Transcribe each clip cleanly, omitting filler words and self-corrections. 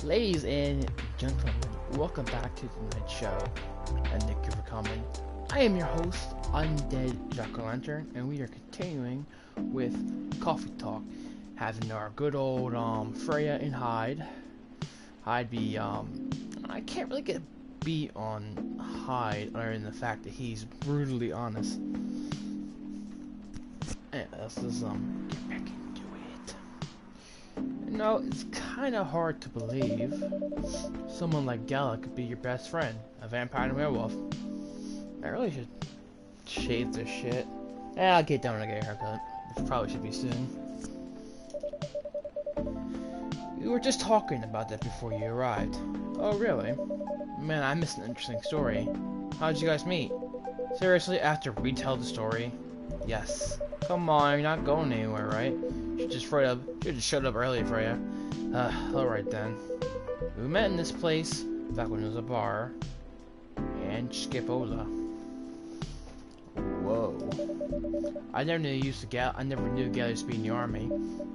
Ladies and gentlemen, welcome back to the Night Show, and thank you for coming. I am your host, Undead Jack-O-Lantern, and we are continuing with Coffee Talk, having our good old Freya and Hyde. Hyde be I can't really get beat on Hyde other than the fact that he's brutally honest. And let's just get back into it. You know, it's kind of hard to believe someone like Gala could be your best friend, a vampire and a werewolf. I really should shave this shit. I'll get down and get a haircut, which probably should be soon. We were just talking about that before you arrived. Oh, really? Man, I missed an interesting story. How'd you guys meet? Seriously, I have to retell the story? Yes. Come on, you're not going anywhere, right? You just showed up early, Freya. Alright then. We met in this place back when it was a bar. And Skipola. Whoa. I never knew you used to I never knew Gala used to be in the army.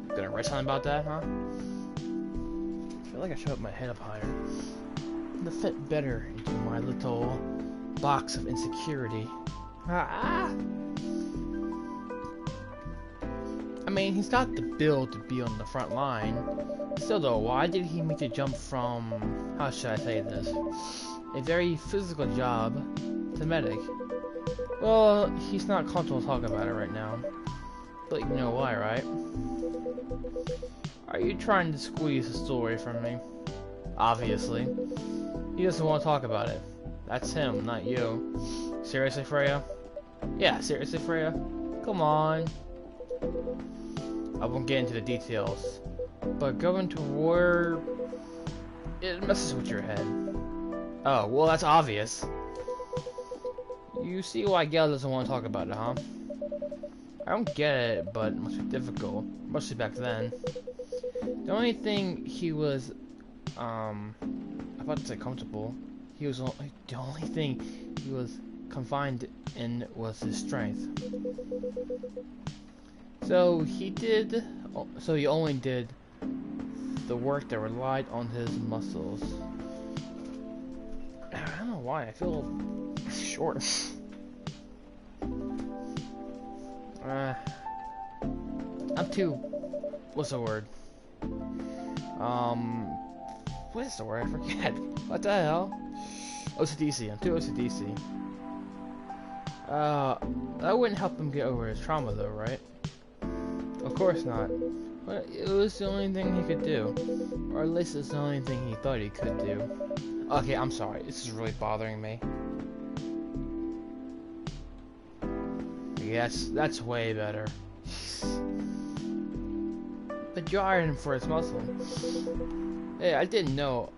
Gonna write something about that, huh? I feel like I should put my head up higher. To fit better into my little box of insecurity. I mean, he's got the build to be on the front line. Still though, why did he make the jump from, how should I say this, a very physical job to medic? Well, he's not comfortable talking about it right now. But you know why, right? Are you trying to squeeze the story from me? Obviously. He doesn't want to talk about it. That's him, not you. Seriously, Freya? Yeah, seriously, Freya? Come on. I won't get into the details, but going to war, it messes with your head. Oh, well that's obvious. You see why Gale doesn't want to talk about it, huh? I don't get it, but it must be difficult, mostly back then. The only thing he was, I'm about to say comfortable, the only thing he was confined in was his strength. So he only did the work that relied on his muscles. I don't know why, I feel short. I'm too, what's the word? What is the word? I forget. What the hell? OCDC, I'm too OCDC. That wouldn't help him get over his trauma though, right? Of course not. But it was the only thing he could do. Or at least it's the only thing he thought he could do. Okay, I'm sorry. This is really bothering me. Yes, that's way better. But you hired him for his muscle. Hey, I didn't know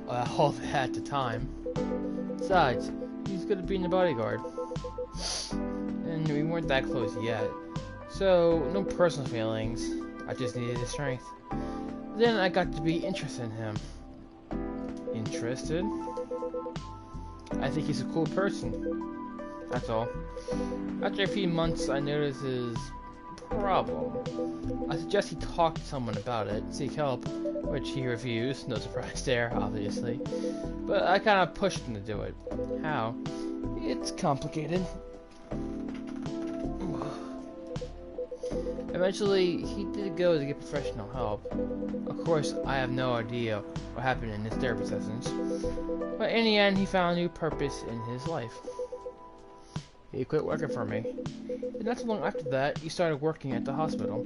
all that at the time. Besides, he's gonna be in the bodyguard. And we weren't that close yet. So, no personal feelings, I just needed his strength. Then I got to be interested in him. Interested? I think he's a cool person. That's all. After a few months, I noticed his problem. I suggest he talk to someone about it, seek help, which he refused. No surprise there, obviously. But I kind of pushed him to do it. How? It's complicated. Eventually, he did go to get professional help. Of course, I have no idea what happened in his therapy sessions, but in the end, he found a new purpose in his life. He quit working for me, and not too long after that, he started working at the hospital.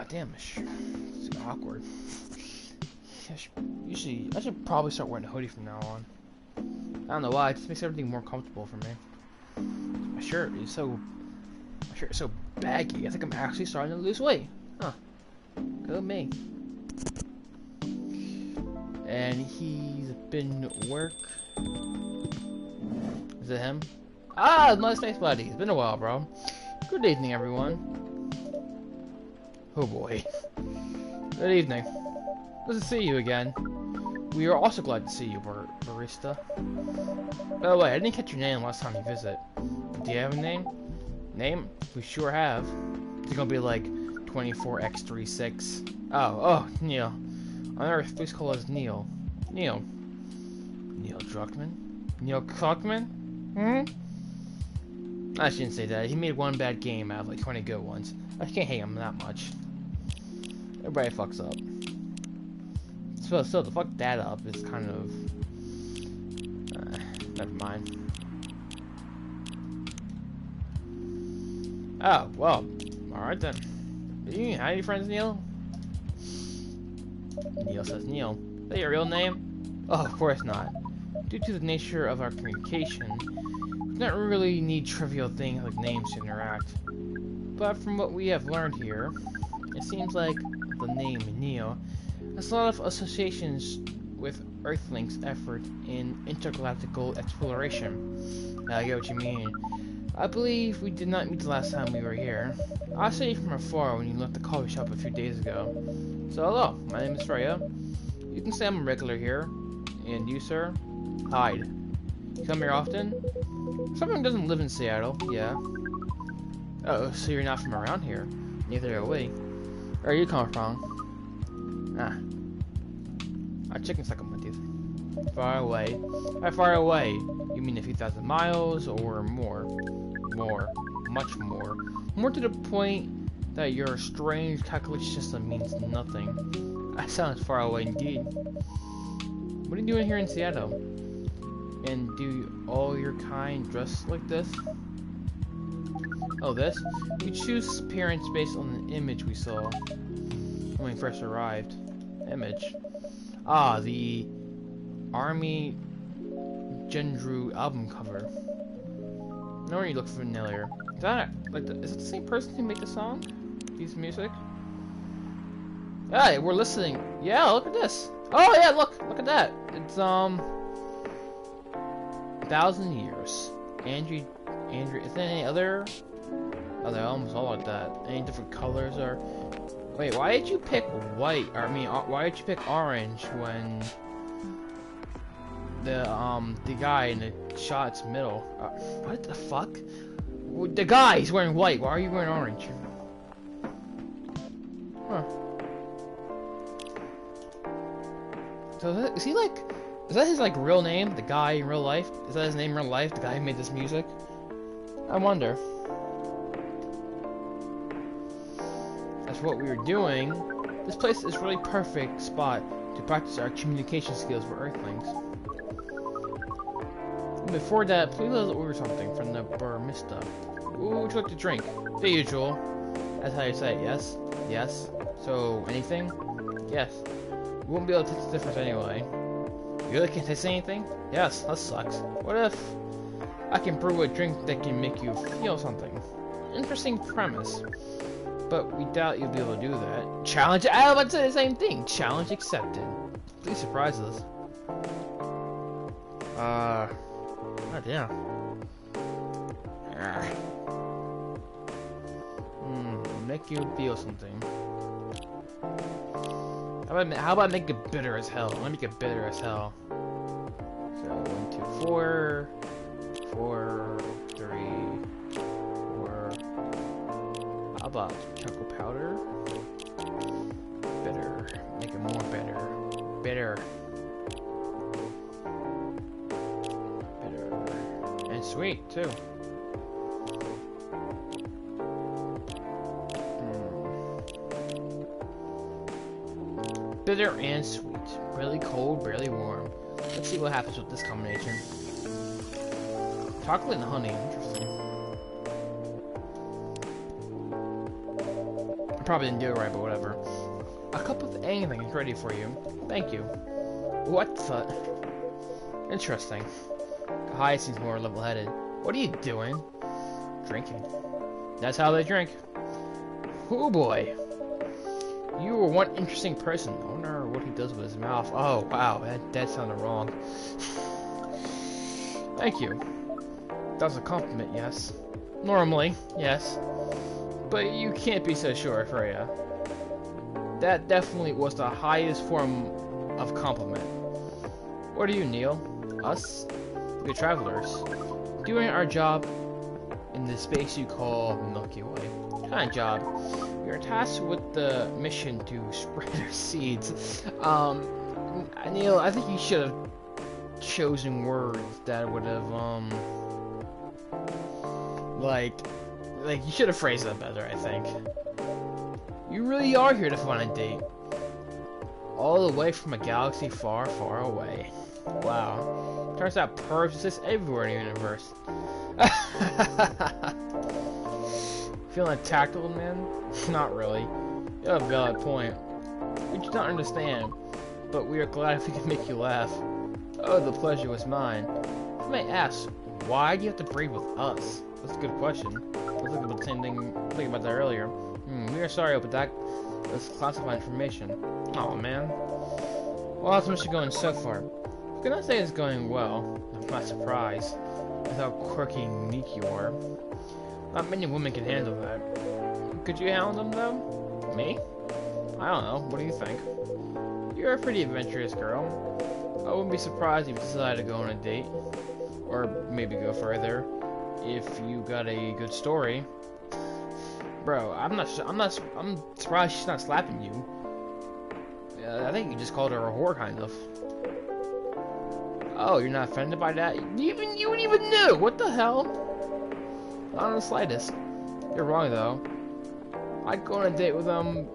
Damn, it's awkward. I should probably start wearing a hoodie from now on. I don't know why, it just makes everything more comfortable for me. My shirt is so baggy. I think I'm actually starting to lose weight. Huh. Go me. And he's been work. Is it him? Ah, my space buddy. It's been a while, bro. Good evening, everyone. Oh boy. Good evening. Good to see you again. We are also glad to see you, barista. By the way, I didn't catch your name last time you visit. Do you have a name? Name? We sure have. It's gonna be like 24x36. Oh, yeah. On Earth, please call us Neil. Neil. Neil Druckmann? Neil Druckmann? I shouldn't say that. He made one bad game out of like 20 good ones. I can't hate him that much. Everybody fucks up. So to fuck that up is kind of... never mind. Oh, well. Alright then. How are your friends, Neil? Neil says Neil. Is that your real name? Oh, of course not. Due to the nature of our communication, we don't really need trivial things like names to interact. But from what we have learned here, it seems like the name Neil has a lot of associations with Earthling's effort in intergalactical exploration. I get what you mean. I believe we did not meet the last time we were here. I saw you from afar when you left the coffee shop a few days ago. So hello, my name is Freya. You can say I'm a regular here. And you, sir? Hyde. You come here often? Someone doesn't live in Seattle, yeah. Oh, so you're not from around here? Neither are we. Where are you coming from? Our chicken stuck in my teeth. Far away. How far away? You mean a few thousand miles or more? More. Much more. More to the point that your strange calculation system means nothing. That sounds far away indeed. What are you doing here in Seattle? And do all your kind dress like this? Oh, this? We choose this appearance based on an image we saw when we first arrived. Image? Ah, the Army Gendru album cover. No wonder you look familiar. Is that like is it the same person who made the song? His music? Hey, we're listening. Yeah, look at this. Oh yeah, look at that. It's 1,000 years. Andrew, is there any other? Oh, they're almost all like that. Any different colors or? Wait, why did you pick white? Or, I mean, why did you pick orange when the guy in the shot's middle? What the fuck? The guy's wearing white. Why are you wearing orange? Huh. So is he like? Is that his like real name? The guy in real life? Is that his name in real life? The guy who made this music? I wonder. That's what we were doing. This place is really perfect spot to practice our communication skills for Earthlings. Before that, please let us order something from the barista. What would you like to drink? The usual. That's how you say it, yes? Yes. So, anything? Yes. We won't be able to taste the difference anyway. You really can't taste anything? Yes, that sucks. What if I can brew a drink that can make you feel something? Interesting premise. But we doubt you'll be able to do that. Challenge? I was about to say the same thing. Challenge accepted. Please surprise us. Oh damn. Make you feel something. How about make it bitter as hell? Let me make it bitter as hell. So 1, 2, 4, 4, 3, 4. How about chocolate powder? Bitter. Make it more bitter. Bitter. Bitter. And sweet too. Bitter and sweet. Really cold, really warm. Let's see what happens with this combination. Chocolate and honey. Interesting. I probably didn't do it right, but whatever. A cup of anything is ready for you. Thank you. What the? Interesting. Kai seems more level-headed. What are you doing? Drinking. That's how they drink. Oh boy. You were one interesting person. I wonder what he does with his mouth. Oh, wow. That sounded wrong. Thank you. That was a compliment, yes. Normally, yes. But you can't be so sure, Freya. That definitely was the highest form of compliment. What are you, Neil? Us? We're travelers. Doing our job in the space you call Milky Way. Kind of job. You're tasked with the mission to spread our seeds. Neil, I think you should have chosen words that would have, like you should have phrased that better, I think. You really are here to find a date. All the way from a galaxy far, far away. Wow. Turns out pervs exist everywhere in the universe. Feeling attacked, old man? Not really. You have a valid point. We do not understand, but we are glad if we can make you laugh. Oh, the pleasure was mine. You may ask, why do you have to breed with us? That's a good question. I was looking at the same thing, thinking about that earlier. We are sorry, but that was classified information. Oh man. Well, how's the mission going so far? I cannot say it's going well. I'm not surprised with how quirky and unique you are. Not many women can handle that. Could you handle them though? Me? I don't know. What do you think? You're a pretty adventurous girl. I wouldn't be surprised if you decided to go on a date, or maybe go further, if you got a good story. Bro, I'm surprised she's not slapping you. I think you just called her a whore, kind of. Oh, you're not offended by that? You wouldn't even know. What the hell? Not in the slightest. You're wrong though. I'd go on a date with them,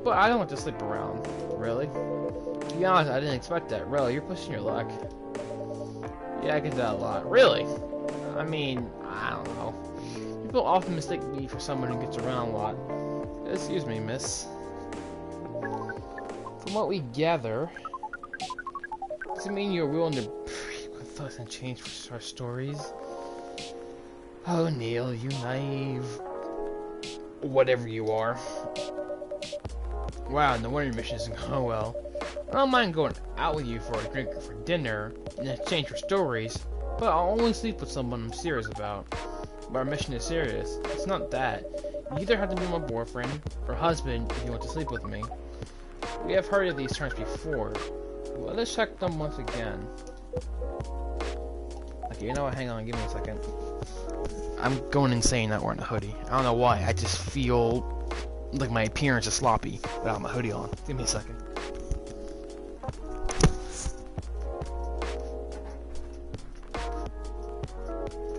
but I don't want to sleep around. Really? To be honest, I didn't expect that. Really, you're pushing your luck. Yeah, I get that a lot. Really? I mean, I don't know. People often mistake me for someone who gets around a lot. Excuse me, miss. From what we gather, does it mean you're willing to break with us and change our stories? Oh, Neil, you naive. Whatever you are. Wow, no wonder your mission isn't going well. I don't mind going out with you for a drink or for dinner in exchange for stories, but I'll only sleep with someone I'm serious about. But our mission is serious. It's not that. You either have to be my boyfriend or husband if you want to sleep with me. We have heard of these terms before. Let us check them once again. Okay, you know what? Hang on, give me a second. I'm going insane not wearing a hoodie. I don't know why. I just feel like my appearance is sloppy without my hoodie on. Give me a second.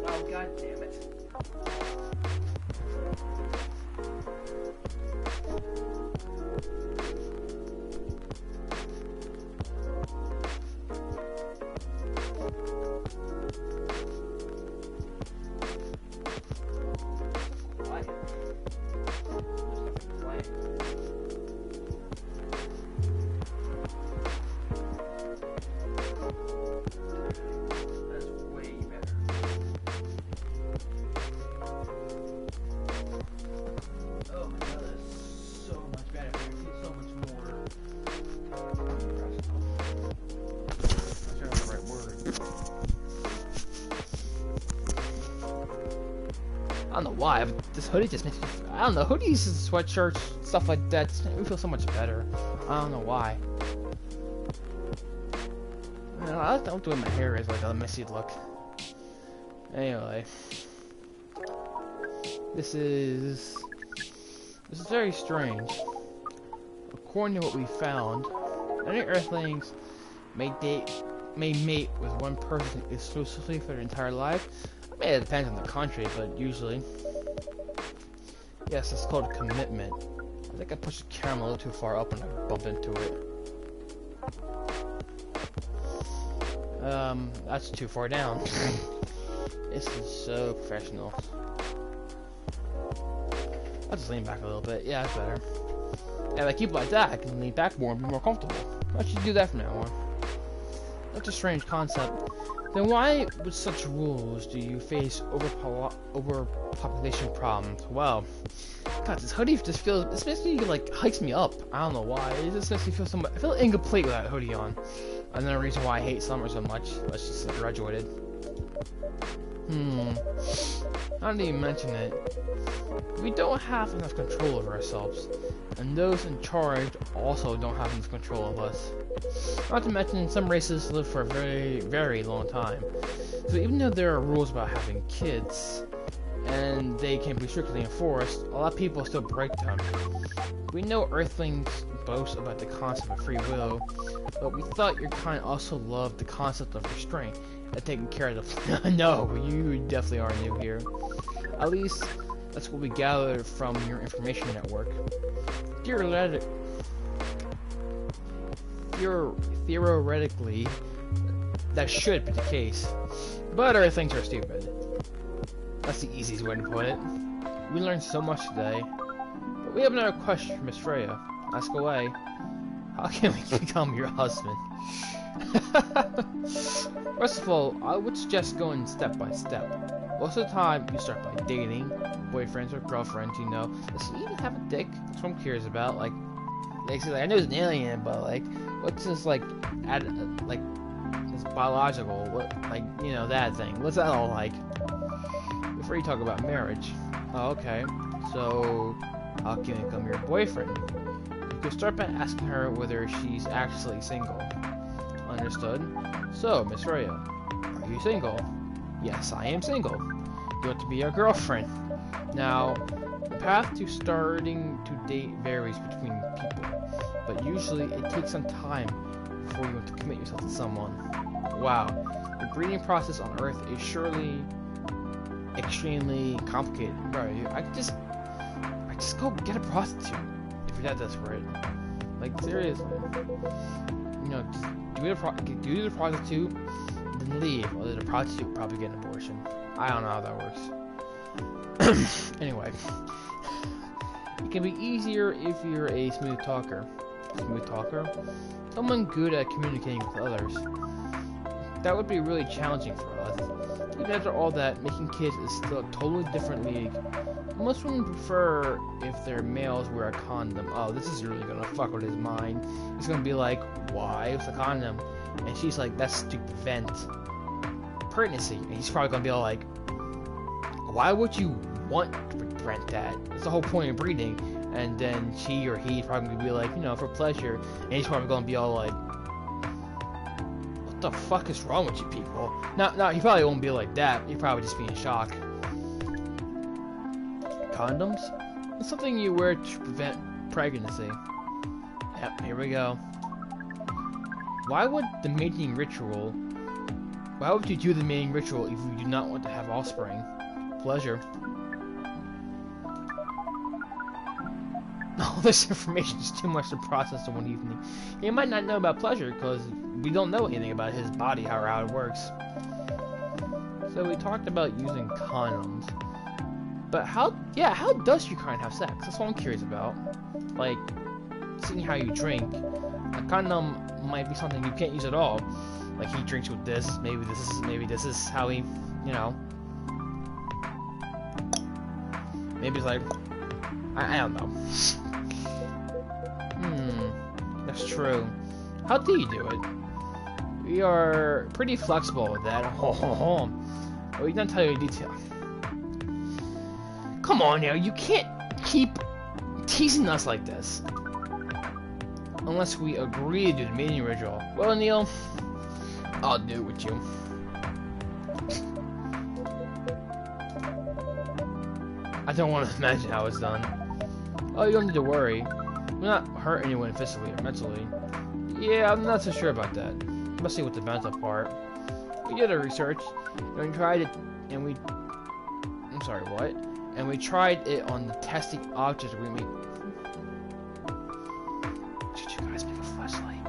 Oh, god damn it. I don't know why, but this hoodie just makes me... I don't know, hoodies and sweatshirts, stuff like that, just make me feel so much better. I don't know why. I don't do what my hair is, like a messy look. Anyway. This is very strange. According to what we found, many Earthlings may mate with one person exclusively for their entire life. I mean, it depends on the country, but usually. Yes, it's called commitment. I think I pushed the camera a little too far up and I bumped into it. That's too far down. This is so professional. I'll just lean back a little bit. Yeah, that's better. Yeah, if I keep it like that, I can lean back more and be more comfortable. I should do that from now on. That's a strange concept. Then why, with such rules, do you face overpopulation problems? Well, God, this hoodie just feels, this makes me, like, hikes me up. I don't know why. It just makes me feel so much, I feel incomplete with that hoodie on. Another reason why I hate summer so much. Let's just say graduated. Now that you mention it, we don't have enough control over ourselves, and those in charge also don't have enough control of us. Not to mention, some races live for a very, very long time. So even though there are rules about having kids, and they can be strictly enforced, a lot of people still break them. We know Earthlings boast about the concept of free will, but we thought your kind also loved the concept of restraint and taking care of the No, you definitely are new here. At least, that's what we gathered from your information network. Theoretically, that should be the case, but Earthlings are stupid. That's the easiest way to put it. We learned so much today, but we have another question for Miss Freya. Ask away. How can we become your husband? First of all, I would suggest going step by step. Most of the time, you start by dating, boyfriends or girlfriends, you know. Does he even have a dick? That's what I'm curious about. Like, they say, like, I know he's an alien, but like, what's his like, his biological, what, like, you know, that thing. What's that all like? Before you talk about marriage. Oh, okay. So, how can I become your boyfriend? You can start by asking her whether she's actually single. Understood? So, Miss Freya, are you single? Yes, I am single. You want to be our girlfriend. Now, the path to starting to date varies between people, but usually it takes some time before you want to commit yourself to someone. Wow, the breeding process on Earth is surely extremely complicated. Bro, I just go get a prostitute if you're that desperate. Like, seriously. You know, just do the prostitute, then leave. Or the prostitute will probably get an abortion. I don't know how that works. Anyway. It can be easier if you're a smooth talker. Smooth talker? Someone good at communicating with others. That would be really challenging for us. Even after all that, making kids is still a totally different league. Most women prefer if their males wear a condom. Oh, this is really gonna fuck with his mind. He's gonna be like, why? It's a condom. And she's like, that's to prevent pregnancy. And he's probably gonna be all like, why would you want to prevent that? It's the whole point of breeding. And then she or he's probably gonna be like, you know, for pleasure. And he's probably gonna be all like, what the fuck is wrong with you people? No, he probably won't be like that. He'd probably just be in shock. Condoms? It's something you wear to prevent pregnancy. Yep, here we go. Why would you do the mating ritual if you do not want to have offspring? Pleasure. All this information is too much to process in one evening. He might not know about pleasure because we don't know anything about his body, how it works. So we talked about using condoms. But how does your kind have sex? That's what I'm curious about. Like, seeing how you drink, a condom might be something you can't use at all. Like, he drinks with this, maybe this is how he, you know. Maybe it's like, I don't know. That's true. How do you do it? We are pretty flexible with that. We don't tell you in detail. Come on now, you can't keep teasing us like this. Unless we agree to do the mating ritual. Well, Neil, I'll do it with you. I don't want to imagine how it's done. Oh, you don't need to worry. We'll not hurt anyone physically or mentally. Yeah, I'm not so sure about that. Especially with the mental part. We did our research, and we tried it, and we... I'm sorry, what? And we tried it on the testing object we made. Did you guys make a flashlight?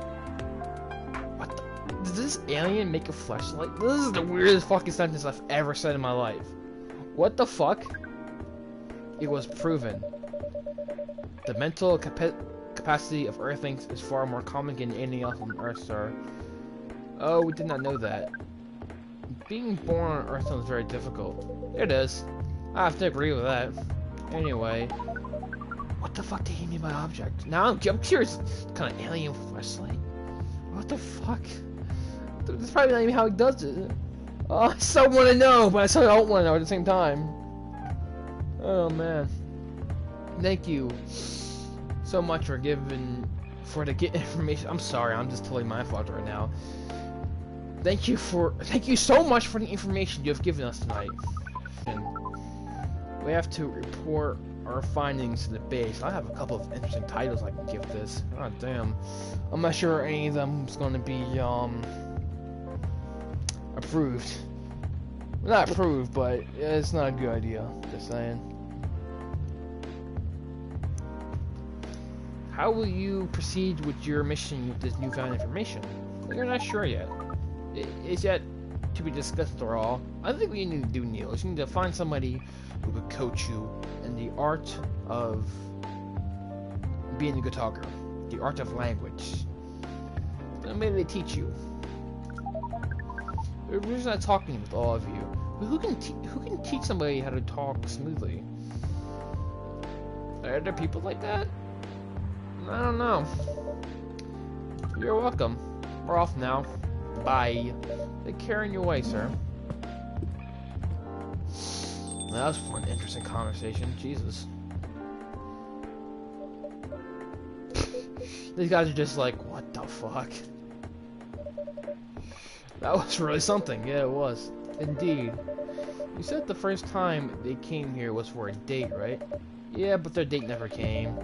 What the? Did this alien make a flashlight? This is the weirdest fucking sentence I've ever said in my life. What the fuck? It was proven. The mental capacity of Earthlings is far more common than anything else on Earth, sir. Oh, we did not know that. Being born on Earth is very difficult. It is. I have to agree with that. Anyway, what the fuck did he mean by object? Now I'm curious. Kind of alien flashlight? What the fuck? That's probably not even how he does it. Oh, I so want to know, but I so don't want to know at the same time. Oh man. Thank you so much for the information. I'm sorry, I'm just totally mind fucked right now. Thank you so much for the information you have given us tonight. We have to report our findings to the base. I have a couple of interesting titles I can give this. God damn. I'm not sure any of them is going to be approved. Not approved, but it's not a good idea. Just saying. How will you proceed with your mission with this newfound information? You're not sure yet. It's yet to be discussed or all. I think what you need to do, Neil, is you need to find somebody who could coach you in the art of being a good talker, the art of language. Then maybe they teach you. We're just not talking with all of you. But who can teach somebody how to talk smoothly? Are there people like that? I don't know. You're welcome. We're off now. Bye. Take care on your way, sir. That was one interesting conversation. Jesus. These guys are just like, what the fuck? That was really something. Yeah, it was. Indeed. You said the first time they came here was for a date, right? Yeah, but their date never came.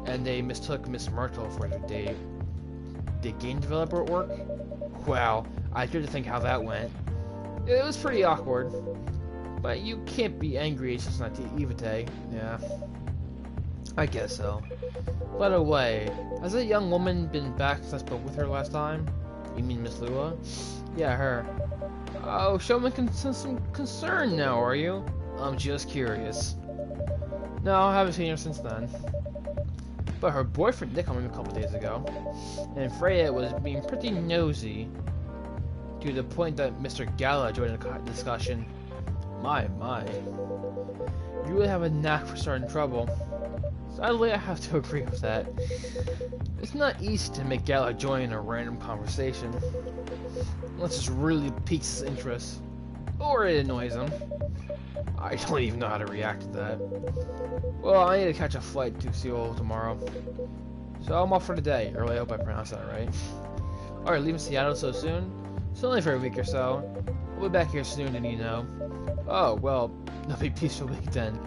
And they mistook Miss Myrtle for their date. Did game developer at work? Wow, I tried to think how that went. It was pretty awkward. But you can't be angry, it's just not Ivete. Yeah. I guess so. By the way, has that young woman been back since I spoke with her last time? You mean Miss Lua? Yeah, her. Oh, showing some concern now, are you? I'm just curious. No, I haven't seen her since then. But her boyfriend did come in a couple days ago, and Freya was being pretty nosy to the point that Mr. Gala joined the discussion. My. You really have a knack for starting trouble. Sadly, I have to agree with that. It's not easy to make Gala join a random conversation, unless it really piques his interest, or it annoys him. I don't even know how to react to that. Well, I need to catch a flight to Seoul tomorrow, so I'm off for the day. Or I hope I pronounced that right. Alright, leaving Seattle so soon? It's only for a week or so. We'll be back here soon, and you know. Oh, well, no big peaceful week then.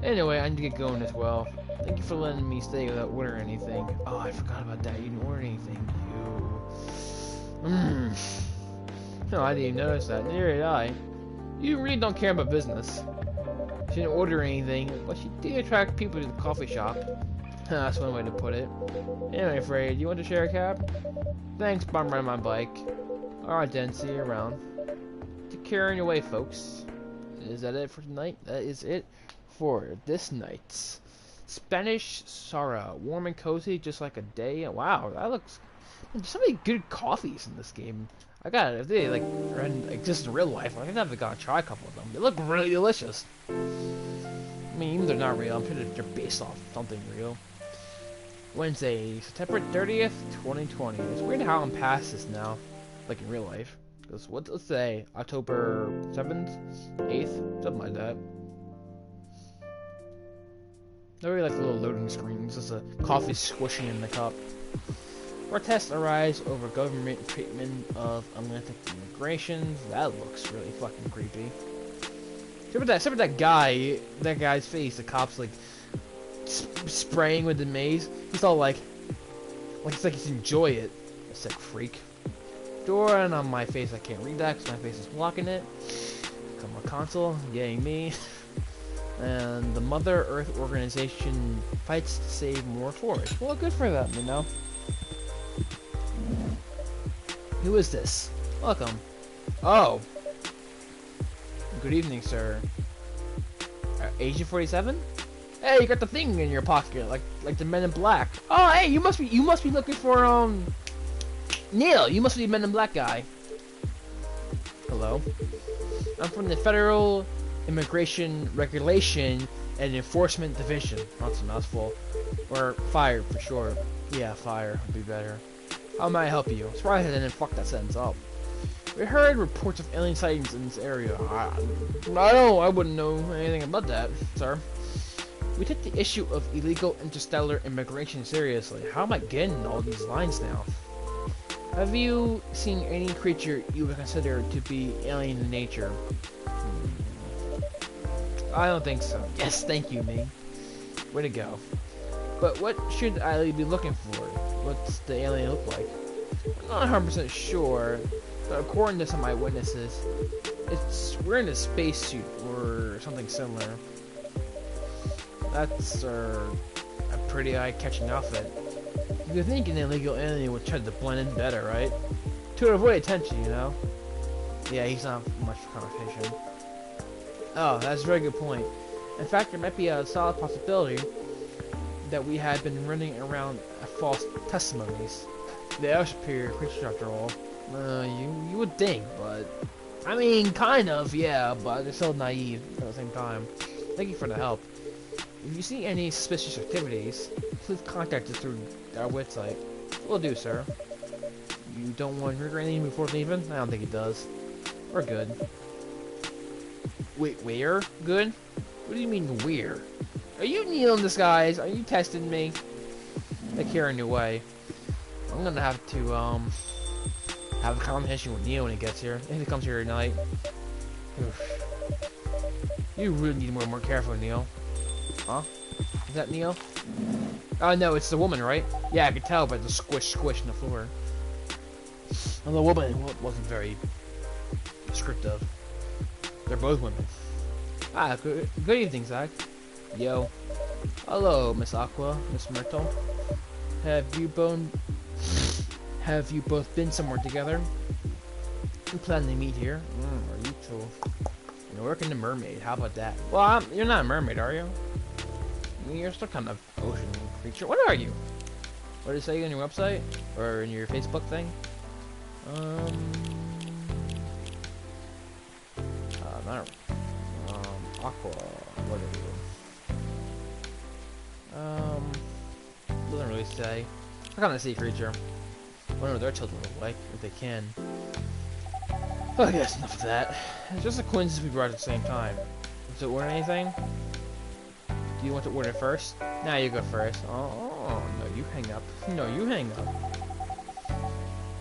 Anyway, I need to get going as well. Thank you for letting me stay without ordering anything. Oh, I forgot about that. You didn't order anything, you. No, I didn't even notice that. Neither did I. You really don't care about business. She didn't order anything, but she did attract people to the coffee shop. That's one way to put it. Anyway, Fred, you want to share a cab? Thanks, but I'm riding my bike. Alright then, see you around. Take care on your way, folks. Is that it for tonight? That is it for this night's Spanish Sara. Warm and cozy, just like a day. Wow, that looks... There's so many good coffees in this game. I got it. If they like exist in real life, I think I've got to try a couple of them. They look really delicious. I mean, even if they're not real, I'm sure they're based off something real. Wednesday, September 30th, 2020. It's weird how I'm past this now, like in real life. Because let's say October 7th, 8th, something like that. I really like the little loading screen. It's just a coffee squishing in the cup. Protests arise over government treatment of Atlantic immigration. That looks really fucking creepy. Except for that guy, that guy's face. The cops like spraying with the maze. He's all like it's like he's enjoy it. A sick freak. Door and on my face I can't read that because my face is blocking it. Come on, console, yay me. And the Mother Earth organization fights to save more forests. Well, good for them, you know. Who is this? Welcome. Oh. Good evening, sir. Agent 47? Hey, you got the thing in your pocket, like the Men in Black. Oh, hey, you must be looking for Neil. You must be the Men in Black guy. Hello. I'm from the Federal Immigration Regulation and Enforcement Division. That's a mouthful. Or fire for sure. Yeah, fire would be better. How may I help you? I'm surprised I didn't fuck that sentence up. We heard reports of alien sightings in this area. I wouldn't know anything about that, sir. We take the issue of illegal interstellar immigration seriously. How am I getting all these lines now? Have you seen any creature you would consider to be alien in nature? I don't think so. Yes, thank you, me. Way to go. But what should I be looking for? What's the alien look like? I'm not 100% sure, but according to some eyewitnesses, it's wearing a spacesuit or something similar. That's a pretty eye-catching outfit. You think an illegal alien would try to blend in better, right? To avoid attention, you know? Yeah, he's not much for conversation. Oh, that's a very good point. In fact, there might be a solid possibility that we had been running around false testimonies. They are superior creatures after all. You would think, but... I mean, kind of, yeah, but they're so naive at the same time. Thank you for the help. If you see any suspicious activities, please contact us through our website. Will do, sir. You don't want to trigger anything before leaving? I don't think he does. We're good. Wait, we're good? What do you mean, we're? Are you Neil in disguise? Are you testing me? Take care in your way. I'm gonna have to, have a conversation with Neil when he gets here. If he comes here tonight. Oof. You really need to be more careful, Neil. Huh? Is that Neil? Oh, no, it's the woman, right? Yeah, I could tell by the squish on the floor. And the woman wasn't very descriptive. They're both women. Ah, good evening, Zach. Yo. Hello, Miss Aqua, Miss Myrtle. Have you both been somewhere together? We plan to meet here. Are you two? You're working the mermaid. How about that? Well, you're not a mermaid, are you? You're still kind of ocean creature. What are you? What did it say on your website or in your Facebook thing? Not Aqua. What are you? Doesn't really say. I kind of sea creature. I wonder what their children look like, if they can. Oh, I guess enough of that. It's just a coincidence we brought at the same time. So order anything? Do you want to order first? Nah, you go first. Oh, no, you hang up. No, you hang up.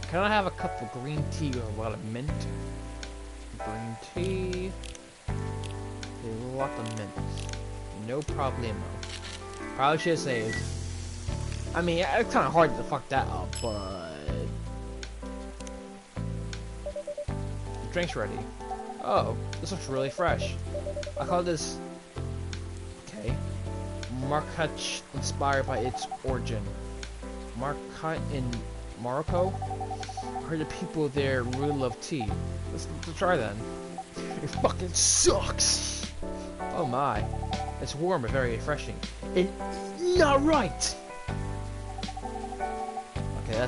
Can I have a cup of green tea with a lot of mint? Green tea. A lot of mint. No problemo. Probably should say it. I mean, it's kind of hard to fuck that up, but... The drink's ready. Oh, this looks really fresh. I call this... Okay. Marrakech, inspired by its origin. Marrakech in Morocco? I heard the people there really love tea. Let's try then. It fucking sucks! Oh my. It's warm but very refreshing. It's not right! Okay,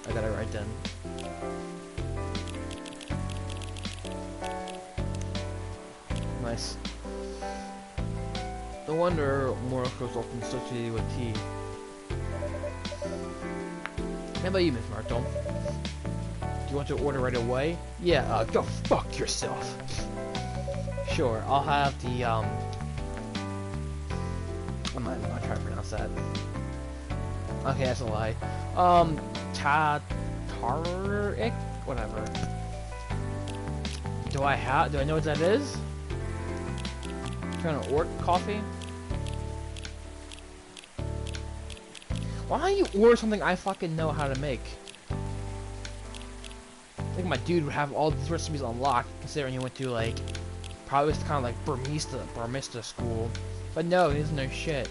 I got it right then. Nice. No wonder Morocco's often associated with tea. How about you, Miss Myrtle? Do you want to order right away? Yeah, go fuck yourself. Sure, I'll have the, I'm not even gonna try to pronounce that. Okay, that's a lie. Tatarik? Whatever. Do I know what that is? Kind of orc coffee? Why don't you order something I fucking know how to make? I think my dude would have all these recipes unlocked, considering he went to, like, probably kind of like barista school. But no, he doesn't know shit.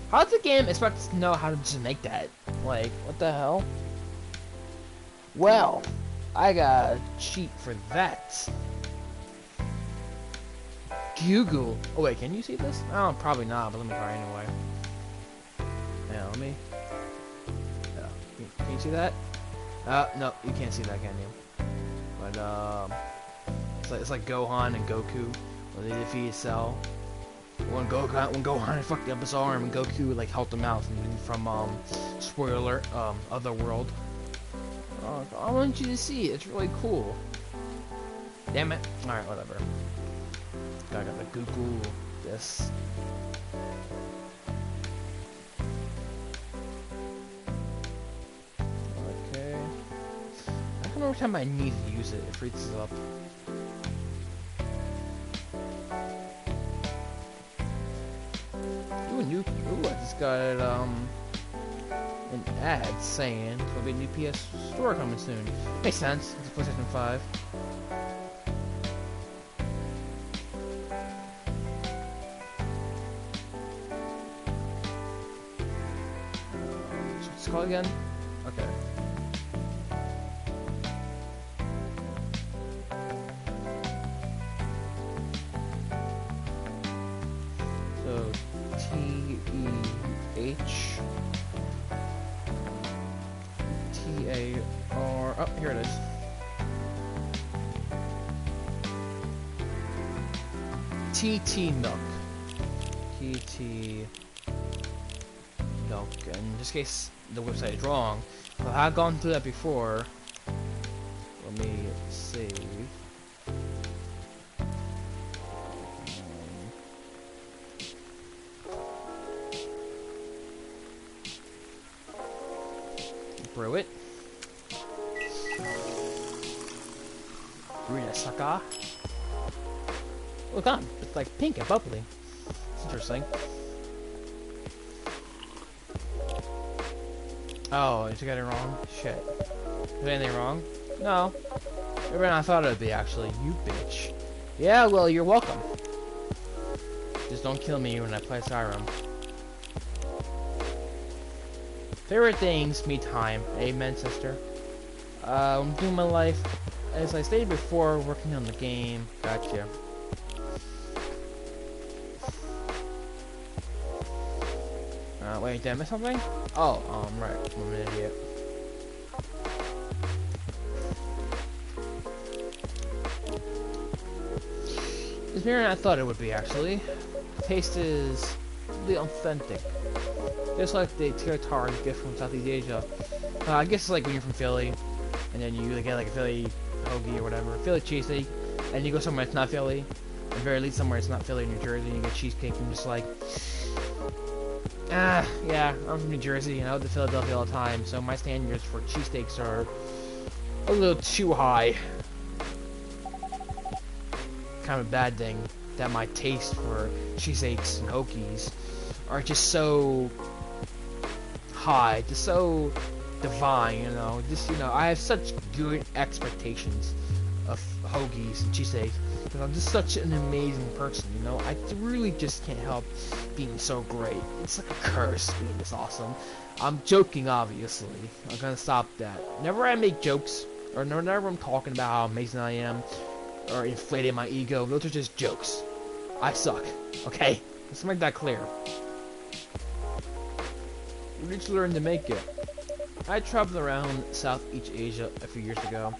How does the game expect us to know how to just make that? Like, what the hell? Well, I got a cheat for that. Google. Oh wait, can you see this? Oh, probably not, but let me try anyway. Yeah, let me. Can you see that? No, you can't see that, can you? But it's like Gohan and Goku when they defeat Cell. When Gohan had fucked up his arm, and Goku like helped him out from spoiler alert, Otherworld. I want you to see it. It's really cool. Damn it! All right, whatever. I gotta Google this. Okay. I don't know every time I need to use it, it freezes up. Ooh, I just got an ad saying there'll be a new PS store coming soon. Makes sense. It's a PlayStation 5. What's it called again? Okay. So TEHTAR. Oh, here it is. TT Milk. TT Milk. And in this case, the website is wrong. But I've gone through that before. Let me save. Brew it. Brew that sucker. Look on, it's like pink and bubbly. It's interesting. Oh, did you get it wrong? Shit. Is there anything wrong? No. Better than I thought it would be, actually. You bitch. Yeah, well, you're welcome. Just don't kill me when I play Skyrim. Favorite things, me time. Amen, sister. I'm doing my life. As I stated before, working on the game. Gotcha. Wait, did I miss something? Oh, right. I'm an idiot. It's better than I thought it would be, actually. The taste is really authentic. Just like the tartar you get from Southeast Asia. I guess it's like when you're from Philly, and then you get like a Philly hoagie or whatever, Philly cheesesteak, and you go somewhere that's not Philly, at the very least somewhere it's not Philly, New Jersey, and you get cheesecake, and just like, yeah, I'm from New Jersey, and I go to Philadelphia all the time, so my standards for cheesesteaks are a little too high. Kind of a bad thing that my taste for cheesesteaks and hoagies are just so high, just so divine, you know. Just, you know, I have such good expectations of hoagies and cheesesteaks because I'm just such an amazing person, you know. I really just can't help being so great. It's like a curse being this awesome. I'm joking, obviously. I'm gonna stop that. Whenever I make jokes, or whenever I'm talking about how amazing I am, or inflating my ego, those are just jokes. I suck, okay? Let's make that clear. We need to learn to make it. I traveled around Southeast Asia a few years ago.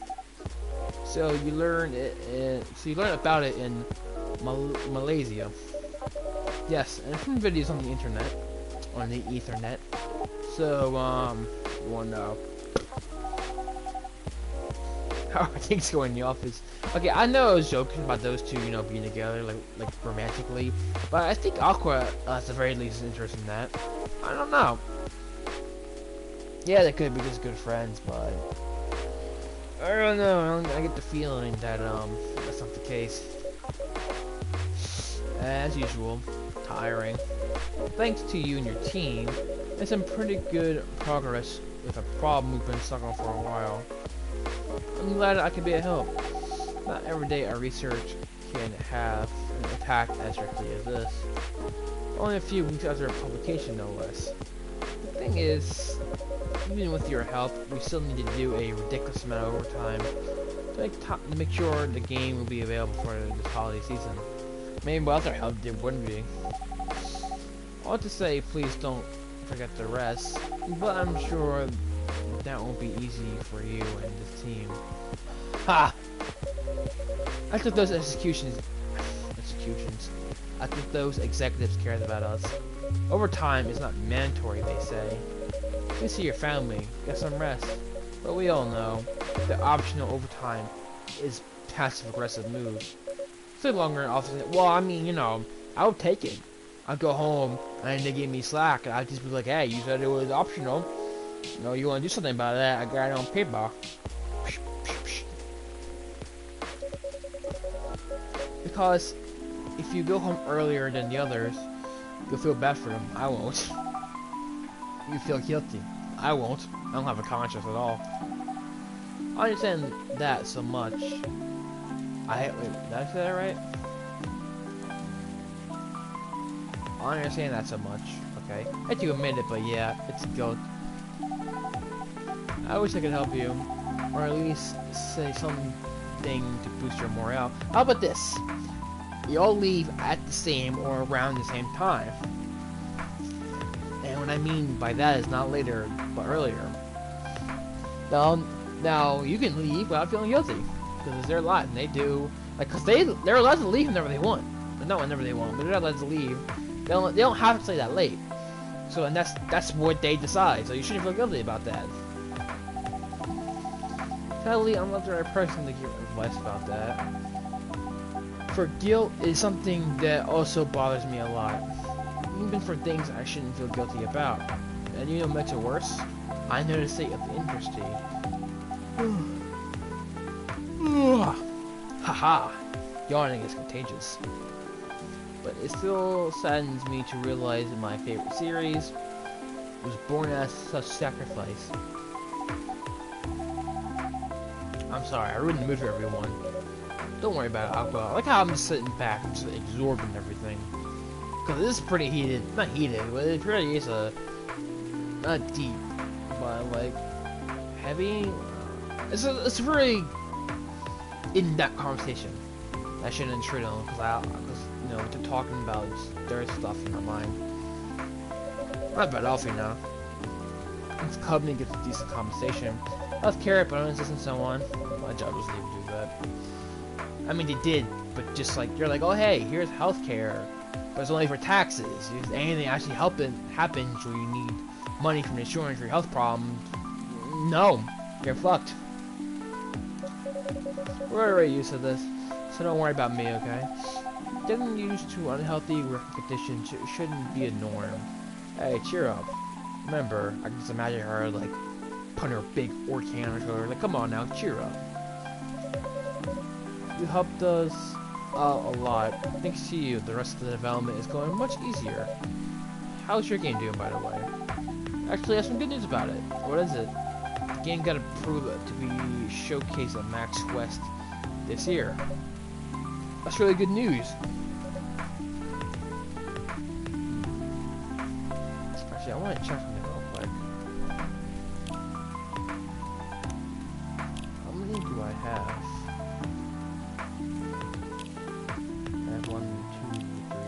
So you learn about it in Malaysia. Yes, and from videos on the internet, on the Ethernet. So you wanna know how are things going in the office? Okay, I know I was joking about those two, you know, being together, like romantically, but I think Aqua, at the very least, is interested in that. I don't know. Yeah, they could be just good friends, but I don't know. I get the feeling that that's not the case. As usual, tiring. Thanks to you and your team, there's some pretty good progress with a problem we've been stuck on for a while. I'm glad I can be of help. Not every day our research can have an attack as strictly as this. Only a few weeks after a publication, no less. The thing is, even with your help, we still need to do a ridiculous amount of overtime to make sure the game will be available for this holiday season. Maybe without their help, it wouldn't be. I want to say, please don't forget the rest, but I'm sure that won't be easy for you and this team. Ha! I think those I think those executives cared about us. Overtime is not mandatory, they say. Please see your family, get some rest. But we all know that optional overtime is passive-aggressive move. Stay longer in office. Well, I mean, you know, I would take it. I'd go home and they give me slack, and I'd just be like, hey, you said it was optional. You know, you want to do something about that? I got it on paper. Because if you go home earlier than the others, You'll feel bad for them. I won't. You feel guilty. I won't. I don't have a conscience at all. I understand that so much. Wait, did I say that right? I understand that so much. Okay. I hate to admit it, but yeah, it's guilt. I wish I could help you. Or at least say something to boost your morale. How about this? You all leave at the same or around the same time. And what I mean by that is not later, but earlier. Now you can leave without feeling guilty, because it's their lot, and they do, like, cause they're allowed to leave whenever they want. But not whenever they want, but they're allowed to leave. They don't have to stay that late. So, and that's what they decide. So you shouldn't feel guilty about that. Sadly, I'm not the right person to give advice about that. For guilt is something that also bothers me a lot. Even for things I shouldn't feel guilty about. And you know what makes it worse? I know the state of industry. Haha! Yawning is contagious. But it still saddens me to realize that my favorite series was born as such sacrifice. I'm sorry, I ruined the mood for everyone. Don't worry about it, alcohol. I like how I'm just sitting back, just absorbing everything. Because this is pretty heated. Not heated, but it really is not deep, but like heavy. It's a very in-depth conversation. I shouldn't intrude on because you know what they're talking about is their stuff in their mind. Not bad off, you know. This company gets a decent compensation. Healthcare, bonuses, and so on. My job was to do that. I mean, they did, but just like you're like, oh hey, here's healthcare, but it's only for taxes. If anything actually happens where you need money from insurance for your health problem, no, you're fucked. We're already used to this, so don't worry about me, okay? Getting used to unhealthy working conditions shouldn't be a norm. Hey, cheer up. Remember, I can just imagine her like putting her big orc hand on her shoulder, like, come on now, cheer up. You helped us out a lot. Thanks to you, the rest of the development is going much easier. How's your game doing, by the way? Actually, I have some good news about it. What is it? The game got approved to be showcased at Max West this year. That's really good news. Actually, I want to check something real quick. How many do I have? I have 1, 2, 3,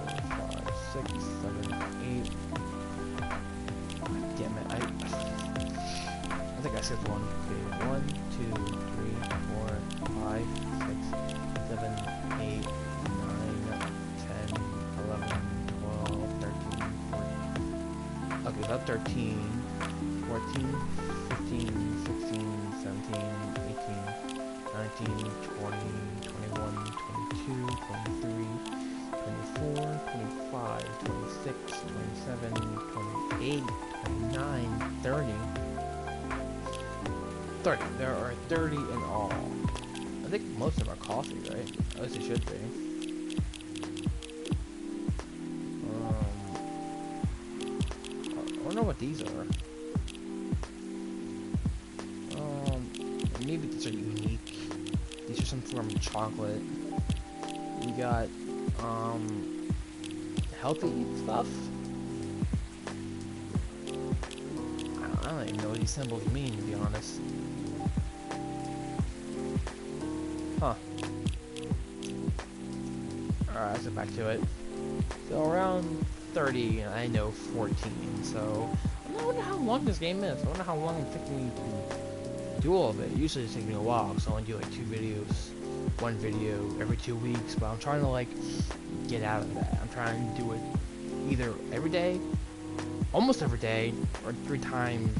4, 5, 6, 7, 8. God damn it! I think I skipped one. Okay, 1, 2, 3, 4, 5, 6, 7, 8, 9, 10, 11, 12, 13, 14. Okay, that's 13, 14, 15, 16, 17, 18, 19, 20, 21, 22, 23, 24, 25, 26, 27, 28, 29, 30. 30. There are 30 in all. I think most of them are coffee, right? At least it should be. I don't know what these are. Maybe these are unique. These are some form of chocolate. We got, healthy stuff. I don't even know what these symbols mean, to be honest. Huh. Alright, let's get back to it. So around 30, and I know 14, so I wonder how long this game is. I wonder how long it took me to do all of it. Usually it's taking me a while, so I only do like 2 videos, 1 video every 2 weeks, but I'm trying to like get out of that. I'm trying to do it either every day, almost every day, or 3 times,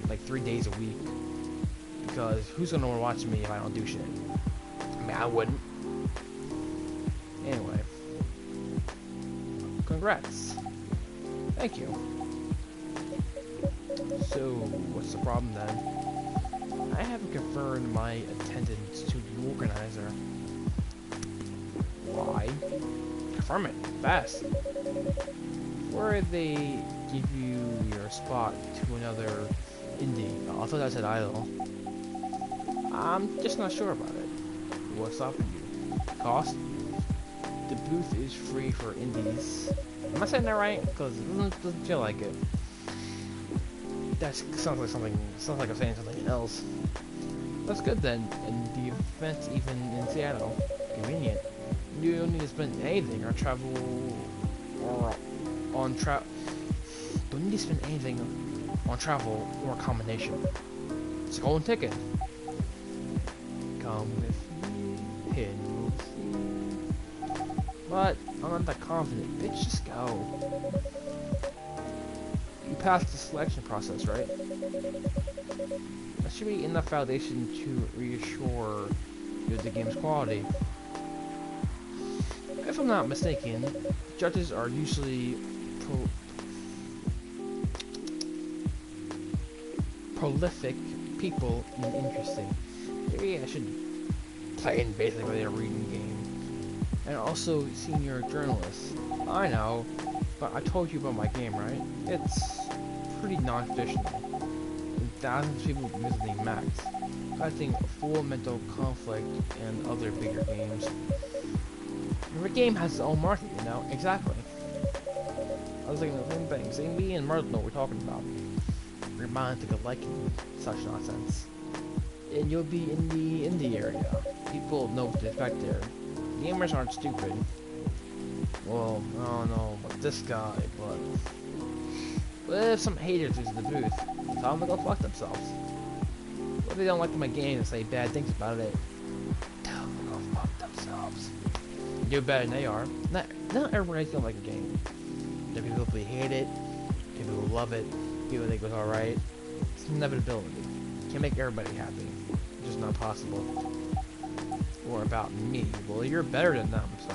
like 3 days a week. Because who's gonna watch me if I don't do shit? I mean, I wouldn't. Anyway. Congrats. Thank you. So, what's the problem then? I haven't confirmed my attendance to the organizer. Why? confirm it fast. Before they give you your spot to another indie, I thought that said idle. I'm just not sure about it. What's stopping you? Cost? The booth is free for indies. Am I saying that right? Because it doesn't feel like it. That sounds like something. Sounds like I'm saying something else. That's good then. And the event's even in Seattle. Convenient. You don't need to spend anything or travel or on Don't need to spend anything on travel or accommodation. It's a golden ticket. Come with me, hidden you'll see. But I'm not that confident. Bitch, just go. You passed the selection process, right? That should be enough validation to reassure you of the game's quality. If I'm not mistaken, judges are usually prolific people and interesting. Maybe I should play in basically a reading game. And also senior journalists. I know, but I told you about my game, right? It's pretty non-traditional. With thousands of people visiting Max, citing full mental conflict and other bigger games. Every game has its own market, you know? Exactly. I was thinking the same thing. See, me and Martin know what we're talking about. We're bound to go liking such nonsense. And you'll be in the indie area. People know what to expect there. Gamers aren't stupid. Well, I don't know about this guy, but if some haters visit the booth, tell them to go fuck themselves. What if they don't like my game and say bad things about it? Tell them to go fuck themselves. You're better than they are. Not everybody's gonna like a game. There are people who hate it, people who love it, people who think it's alright. It's inevitability. Can't make everybody happy. It's just not possible. Or about me. Well, you're better than them, so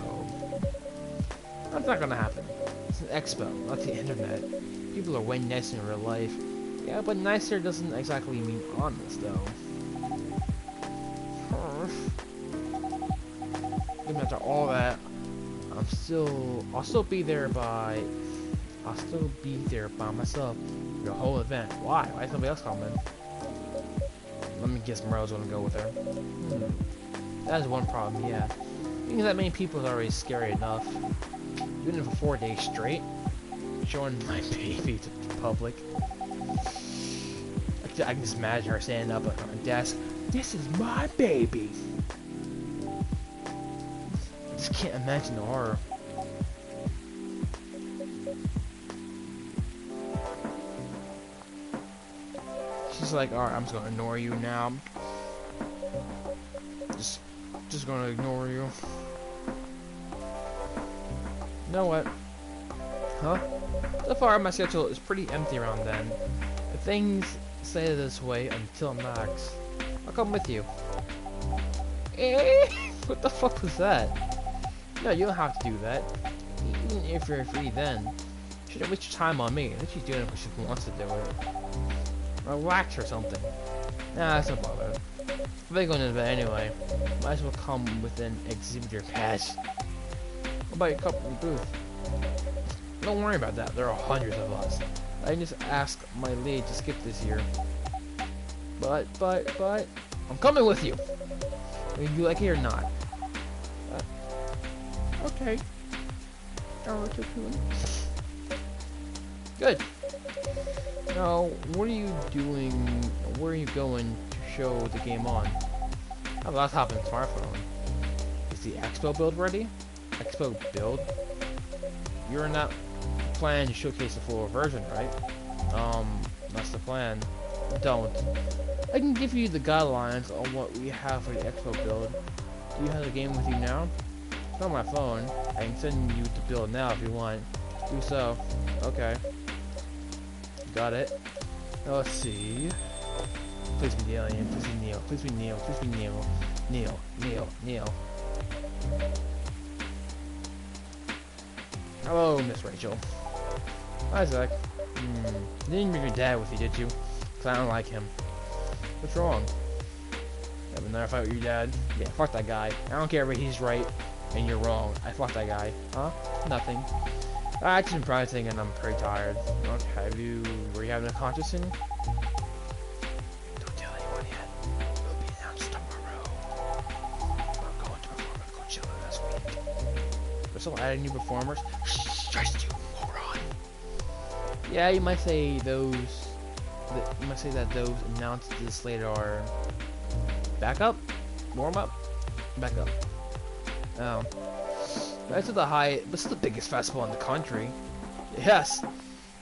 that's not gonna happen. It's an expo, not the internet. People are way nicer in real life. Yeah, but nicer doesn't exactly mean honest, though. Even after all that, I'll still be there by myself for the whole event. Why? Why is somebody else coming? Let me guess, Morel's gonna go with her. That is one problem, yeah. Being that many people is already scary enough. Even for 4 days straight, showing my baby to the public. I can just imagine her standing up on her desk. This is my baby. I just can't imagine the horror. She's like, alright, I'm just gonna ignore you now. Just gonna ignore you. You know what? Huh? So far, my schedule is pretty empty around then. If things stay this way until Max, I'll come with you. What the fuck was that? No, you don't have to do that. Even if you're free then. You shouldn't waste your time on me. I think she's doing it because she wants to do it. Relax or something. Nah, that's no bother. If they're going to the event anyway, might as well come with an exhibitor pass. What about your company booth? Don't worry about that, there are hundreds of us. I can just ask my lead to skip this year. But, I'm coming with you! Whether you like it or not. Okay. Good. Now, what are you doing, where are you going to show the game on? I have a laptop and smartphone. Is the Expo build ready? Expo build? You're not planning to showcase the full version, right? That's the plan. Don't. I can give you the guidelines on what we have for the Expo build. Do you have the game with you now? It's on my phone. I can send you the build now if you want. Do so. Okay. Got it. Now let's see. Please be the alien. Please be Neil. Please be Neil. Please be Neil. Neil. Hello, Miss Rachel. Hi, Zach. You didn't bring your dad with you, did you? Cause I don't like him. What's wrong? Have another fight with your dad? Yeah, fuck that guy. I don't care if he's right. And you're wrong. I fought that guy. Huh? Nothing. I just been practicing and I'm pretty tired. Okay, were you having a contest in? Don't tell anyone yet. It will be announced tomorrow. I'm going to perform at Coachella this week. We're still adding new performers. Stressed you, moron. Yeah, you might say those. You might say that those announced this later are back up, warm up, back up. Oh. This is the biggest festival in the country. Yes,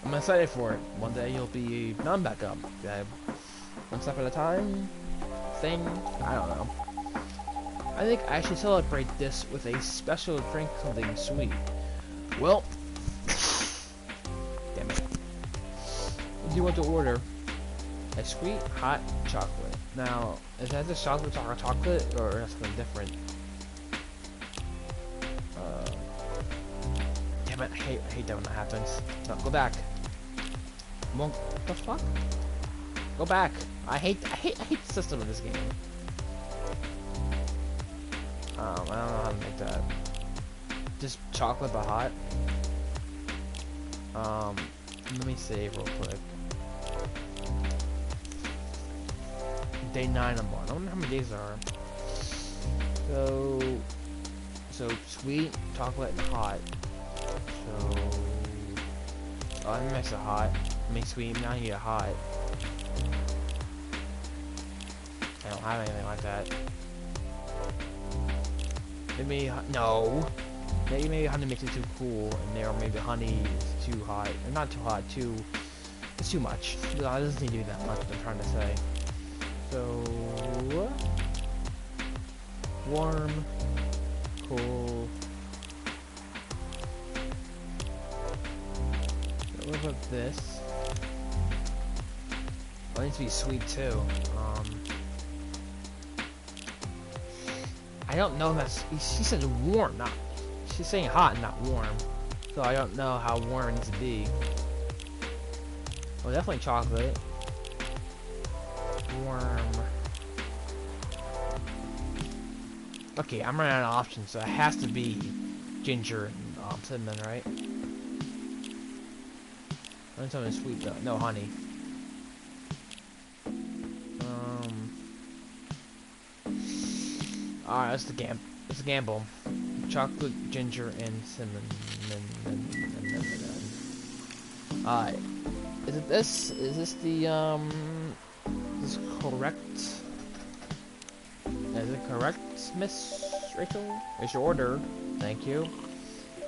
I'm excited for it. One day you'll be non-back up. One step at a time thing. I don't know. I think I should celebrate this with a special drink, something sweet. Well, damn it. What do you want to order? A sweet hot chocolate. Now, is that just chocolate or something different? Damn it, I hate that when that happens. No, go back. What the fuck? Go back. I hate the system of this game. I don't know how to make that. Just chocolate but hot. Let me save real quick. Day 9 I'm on. I wonder how many days there are. So sweet, chocolate, and hot. So I mix it hot. Make sweet. Now I need a hot. I don't have anything like that. Maybe no. Maybe honey makes it too cool, and there maybe honey is too hot. Or not too hot. It's too much. No, it doesn't need to be that much. I'm trying to say. So warm, cool. What about this? Oh, it needs to be sweet too. I don't know if that's. She said warm, not. She's saying hot, not warm. So I don't know how warm it needs to be. Well, definitely chocolate. Warm. Okay, I'm running out of options, so it has to be ginger and cinnamon, right? I want something sweet though. No honey. Alright, that's the gamble. Chocolate, ginger, and cinnamon. Alright. Is it this? Is this the is this correct? Is it correct, Miss Rachel? It's your order. Thank you.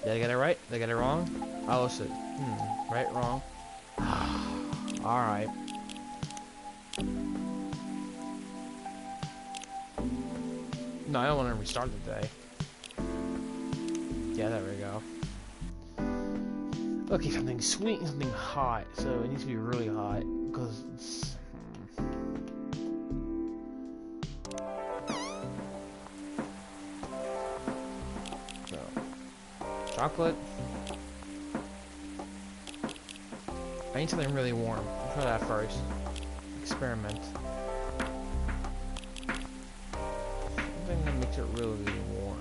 Did I get it right? Did I get it wrong? Oh shit. Right, wrong. Alright. No, I don't want to restart the day. Yeah, there we go. Okay, something sweet and something hot. So it needs to be really hot because it's. So, chocolate. I need something really warm. I'll try that first. Experiment. Something that makes it really, really warm.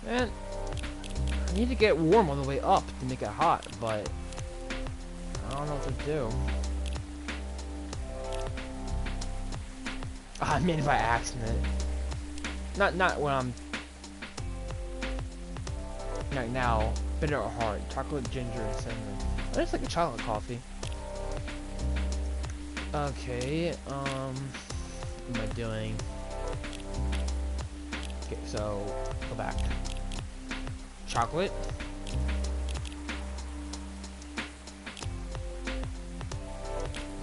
And I need to get warm on the way up to make it hot, but I don't know what to do. I mean, by accident. Not when I'm. Right now, bitter or hard, chocolate, ginger, and cinnamon. I just like a chocolate coffee. Okay, what am I doing? Okay, so go back. Chocolate.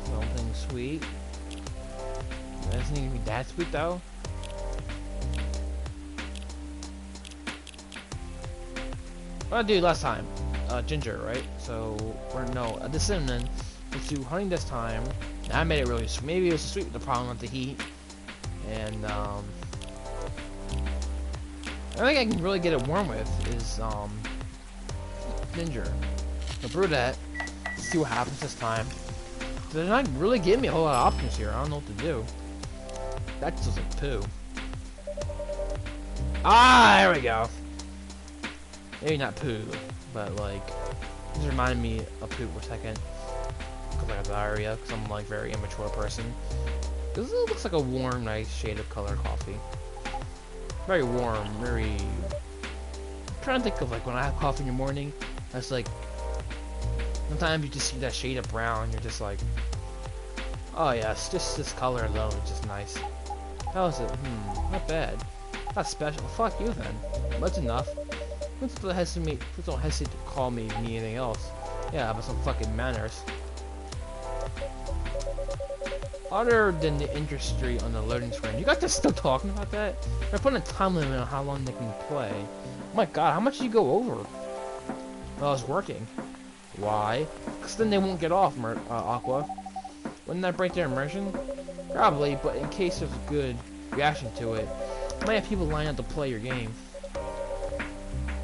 Something sweet. It doesn't need to be that sweet though. What I did last time, ginger, right? So, or no, the cinnamon. Let's do honey this time. Now I made it really sweet. Maybe it was sweet with the problem with the heat. And I think I can really get it warm with is ginger. So brew that. See what happens this time. They're not really giving me a whole lot of options here. I don't know what to do. That just like poo. Ah, there we go. Maybe not poo, but like, this reminded me of poo for a second. Cause I got diarrhea, because I'm like very immature person. This looks like a warm, nice shade of color coffee. Very warm, very... I'm trying to think of like when I have coffee in the morning, that's like... Sometimes you just see that shade of brown, you're just like... Oh yes, just this color alone is just nice. How is it? Not bad. Not special. Fuck you then. That's enough. Please don't hesitate to call me anything else. Yeah, but some fucking manners. Other than the industry on the loading screen, you guys are still talking about that? They're putting a time limit on how long they can play. Oh my god, how much did you go over? While I was working. Why? Because then they won't get off, Aqua. Wouldn't that break their immersion? Probably, but in case there's a good reaction to it, you might have people line up to play your game.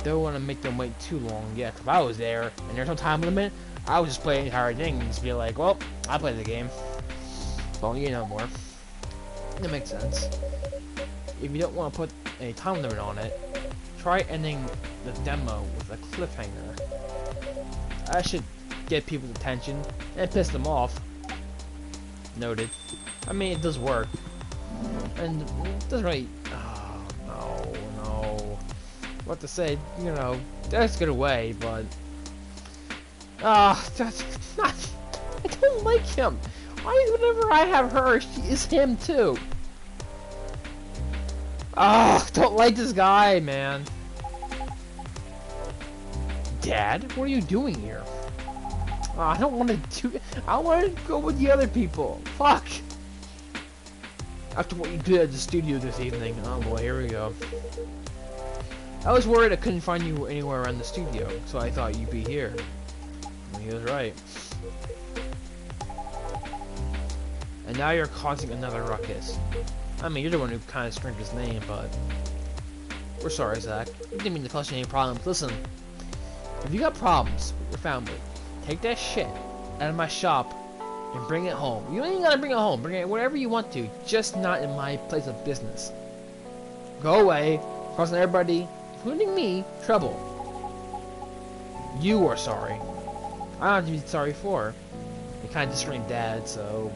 Don't want to make them wait too long. Yeah, if I was there and there's no time limit, I would just play the entire thing and just be like, well, I played the game. Well, you know more. That makes sense. If you don't want to put a time limit on it, try ending the demo with a cliffhanger. That should get people's attention and piss them off. Noted. I mean, it does work. And it doesn't really... Oh, no. What to say, you know, that's a good way, but... that's not... I don't like him. Why whenever I have her, she is him too? Don't like this guy, man. Dad, what are you doing here? I don't want to do... I want to go with the other people. Fuck. After what you did at the studio this evening. Oh boy, here we go. I was worried I couldn't find you anywhere around the studio, so I thought you'd be here. And he was right. And now you're causing another ruckus. I mean, you're the one who kind of screamed his name, but... We're sorry, Zach. We didn't mean to cause you any problems. Listen, if you got problems with your family, take that shit out of my shop and bring it home. You ain't gotta bring it home. Bring it wherever you want to, just not in my place of business. Go away, causing everybody, including me, trouble. You are sorry. I don't have to be sorry for. You kind of just screamed Dad, so...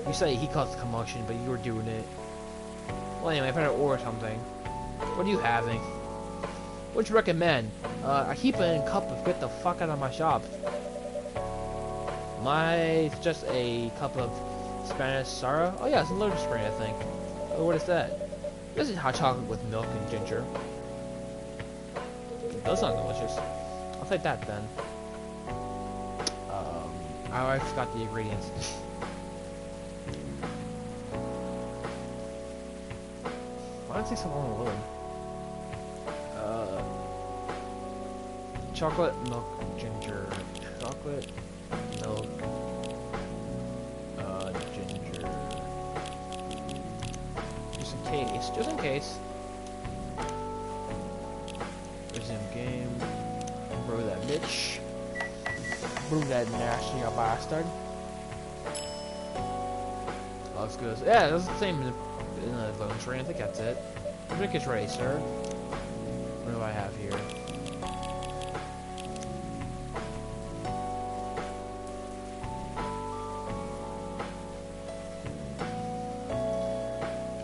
You say he caused the commotion, but you were doing it. Well, anyway, if I had to order something, what are you having? What would you recommend? I keep it in a cup of get the fuck out of my shop. Just a cup of Spanish Sara? Oh yeah, it's a Lotus Spring, I think. Oh, what is that? This is hot chocolate with milk and ginger. It does sound delicious. I'll take that then. I already forgot the ingredients. Why did it take so long to load? Chocolate, milk, ginger. Chocolate, milk, ginger. Just in case. Just in case. Resume game. Bro that bitch. Bro that nasty bastard. Looks good. Yeah, that's the same in the phone screen. I think that's it. The drink is ready, sir. What do I have here?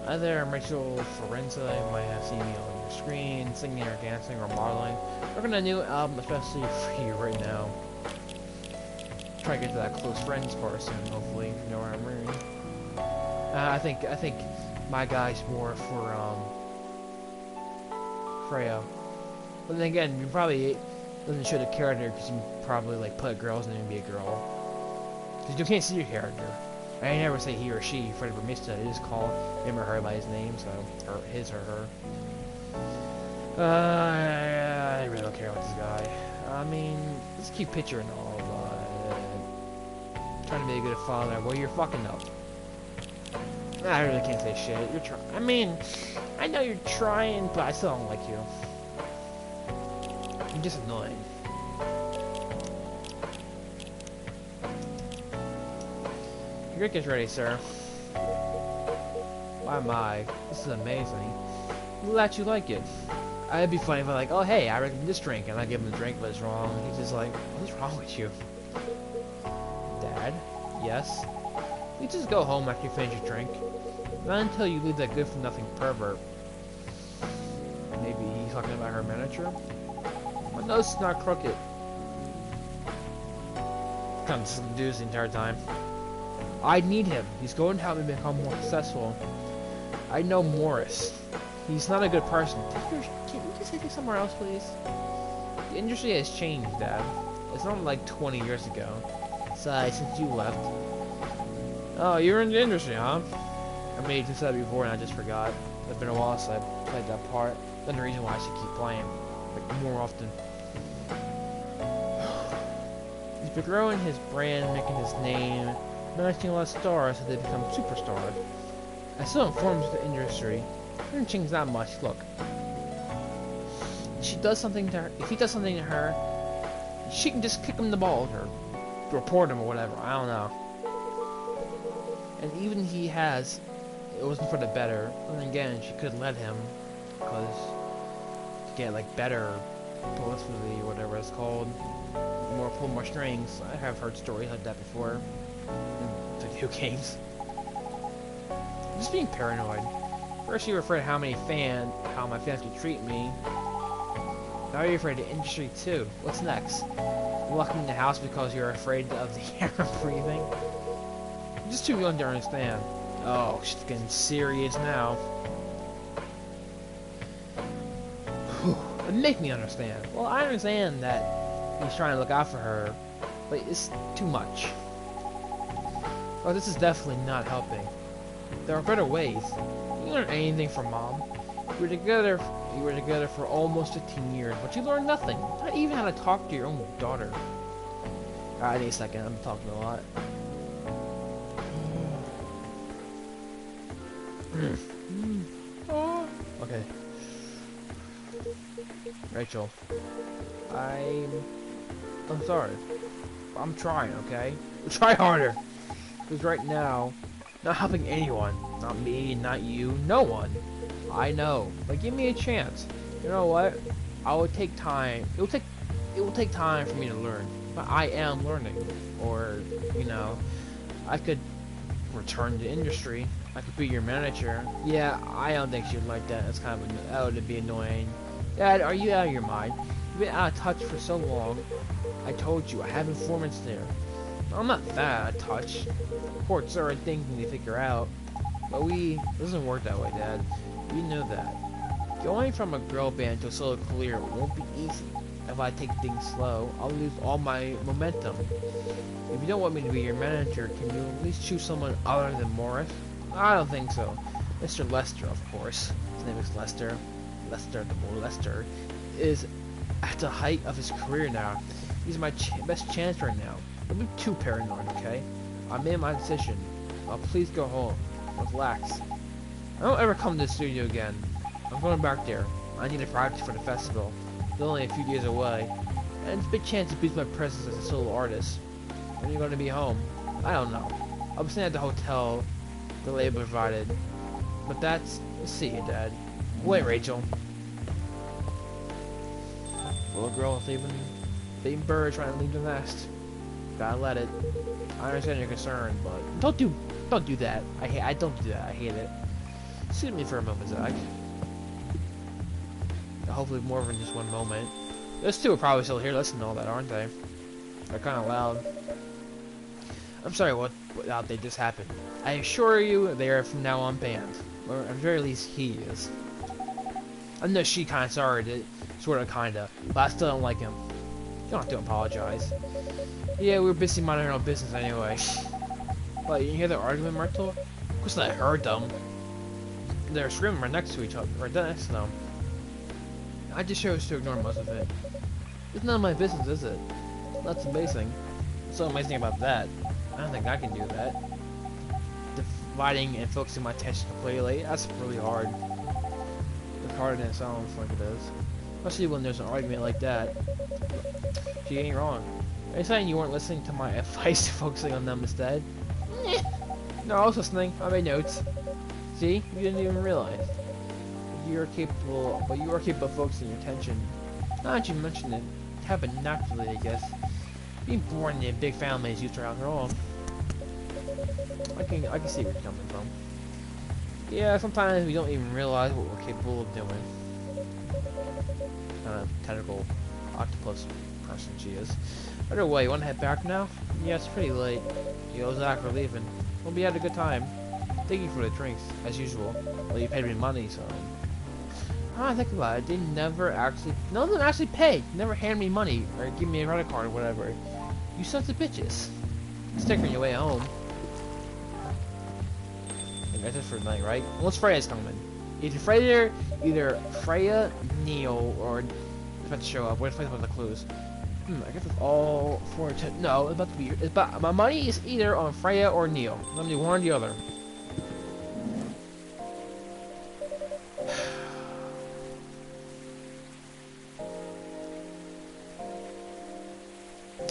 Hi there, I'm Rachel Forenza. You might have seen me on your screen, singing or dancing or modeling. Working on a new album, especially for you right now. Try to get to that close friends part soon, hopefully. You know what I'm wearing. I think my guy's more for Freya. But then again, you probably doesn't show the character because you probably like put a girl's name and be a girl. Because you can't see your character. I never say he or she, Freddy Vermista. I just call him or her by his name, so or his or her. I really don't care about this guy. I mean, it's a cute picture and all, but trying to be a good father. Well, you're fucking up. I really can't say shit. You're trying. I mean, I know you're trying, but I still don't like you. You're just annoying. Drink is ready, sir. My, this is amazing. I'm glad you like it. It'd be funny if I like, oh hey, I recommend this drink, and I give him the drink, but it's wrong. He's just like, what's wrong with you? Dad? Yes? You just go home after you finish your drink. Not until you leave that good-for-nothing pervert. Maybe he's talking about her manager? My nose is not crooked. Kind of seduced the entire time. I need him. He's going to help me become more successful. I know Morris. He's not a good person. Can you just take it somewhere else, please? The industry has changed, Dad. It's not like 20 years ago. Besides, since you left. Oh, you're in the industry, huh? I mean, you said it before and I just forgot. It's been a while since I played that part. That's the reason why I should keep playing. Like, more often. He's been growing his brand, making his name, managing a lot of stars so they become superstars. I still informed the industry. It didn't change that much. Look. If he does something to her, she can just kick him in the balls or report him or whatever. I don't know. And even he has, it wasn't for the better. And again, she could let him, because to get like better publicity or whatever it's called, pull more strings. I have heard stories like that before in video games. Just being paranoid. First you were afraid how my fans could treat me. Now you're afraid of the industry too. What's next? Locking the house because you're afraid of the air I'm breathing? I'm just too young to understand. Oh, she's getting serious now. Whew, make me understand. Well, I understand that he's trying to look out for her, but it's too much. Oh, this is definitely not helping. There are better ways. You learn anything from Mom. You were together for almost 15 years, but you learned nothing. Not even how to talk to your own daughter. Alright, need a second. I'm talking a lot. Okay. Rachel. I'm sorry. I'm trying, okay? Try harder. Because right now, not helping anyone. Not me, not you, no one. I know. But give me a chance. You know what? I will take time. It will take time for me to learn. But I am learning. Or, you know, I could return to industry. I could be your manager. Yeah, I don't think she'd like that. That's kind of that would be annoying. Dad, are you out of your mind? You've been out of touch for so long. I told you, I have informants there. I'm not that out of touch. Reports are a thing to figure out. But it doesn't work that way, Dad. You know that. Going from a girl band to a solo career won't be easy. If I take things slow, I'll lose all my momentum. If you don't want me to be your manager, can you at least choose someone other than Morris? I don't think so. Mr. Lester, of course. His name is Lester. Lester, the boy Lester, is at the height of his career now. He's my best chance right now. Don't be too paranoid, okay? I made my decision. Now please go home. Relax. I don't ever come to the studio again. I'm going back there. I need to practice for the festival. It's only a few days away. And it's a big chance to boost my presence as a solo artist. When are you going to be home? I don't know. I'll be staying at the hotel the label provided. But we'll see you, Dad. Wait, Rachel. Little girl leaving bird trying to leave the nest. Gotta let it. I understand your concern, but don't do that. I don't do that. I hate it. Excuse me for a moment, Zach. Hopefully more than just one moment. Those two are probably still here listening to all that, aren't they? They're kind of loud. I'm sorry what out there just happened. I assure you they are from now on banned. Or at the very least he is. I know she kinda sorry, sorta kinda, but I still don't like him. You don't have to apologize. Yeah, we were busy minding our own business anyway. But you hear their argument, Myrtle? Of course I heard them. They're screaming right next to each other, right next to them. I just chose to ignore most of it. It's none of my business, is it? That's amazing. What's so amazing about that? I don't think I can do that. Dividing and focusing my attention completely, that's really hard. It's harder than it sounds like it is. Especially when there's an argument like that. She ain't wrong. Are you saying you weren't listening to my advice focusing on them instead? No, I was listening. I made notes. See? You didn't even realize. You are capable, but you are capable of focusing your attention. Now that you mention it, it happened naturally, I guess. Being born in a big family is used to after all. I can see where you're coming from. Yeah, sometimes we don't even realize what we're capable of doing. Kind of tentacle octopus person she is. By the way, you want to head back now? Yeah, it's pretty late. Yo, Zach, we're leaving. Hope you had a good time. Thank you for the drinks, as usual. Well, you paid me money, so... I think about it, they never actually... None of them actually paid. Never hand me money, or give me a credit card or whatever. You sons of bitches. Stick on your way home. And that's it for tonight, right? Once Freya's coming. Either Freya, Neil, or... It's about to show up. Wait to find the clues. I guess it's all for... No, it's about to be... my money is either on Freya or Neil. Let me do one or the other.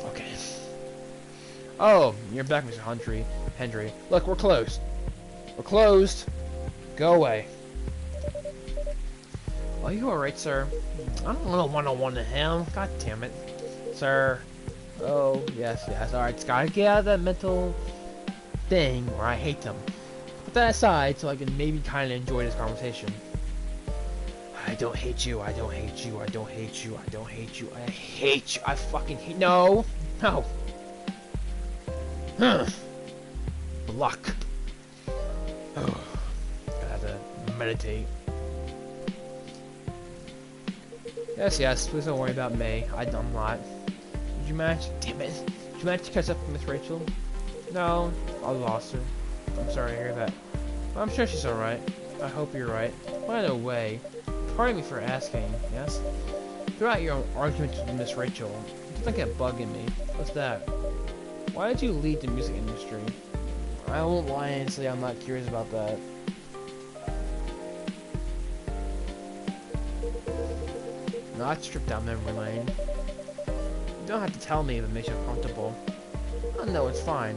Okay. Oh, you're back, Mr. Hendry. Look, we're closed. We're closed. Go away. Are you alright, sir? I don't want a one-on-one to him. God damn it. Sir. Oh, yes. Alright, it's gotta get out of that mental thing where I hate them. Put that aside so I can maybe kind of enjoy this conversation. I don't hate you. I hate you. I fucking hate... No. Luck. Oh. Gotta have to meditate. Yes, please don't worry about May. I'm not. Did you manage? Damn it. Did you manage to catch up with Miss Rachel? No, I lost her. I'm sorry to hear that. Well, I'm sure she's alright. I hope you're right. By the way, pardon me for asking, yes? Throughout your arguments with Miss Rachel, something kept bugging me. What's that? Why did you leave the music industry? I won't lie and say I'm not curious about that. Not stripped down memory lane. You don't have to tell me if it makes you comfortable. Oh no, it's fine.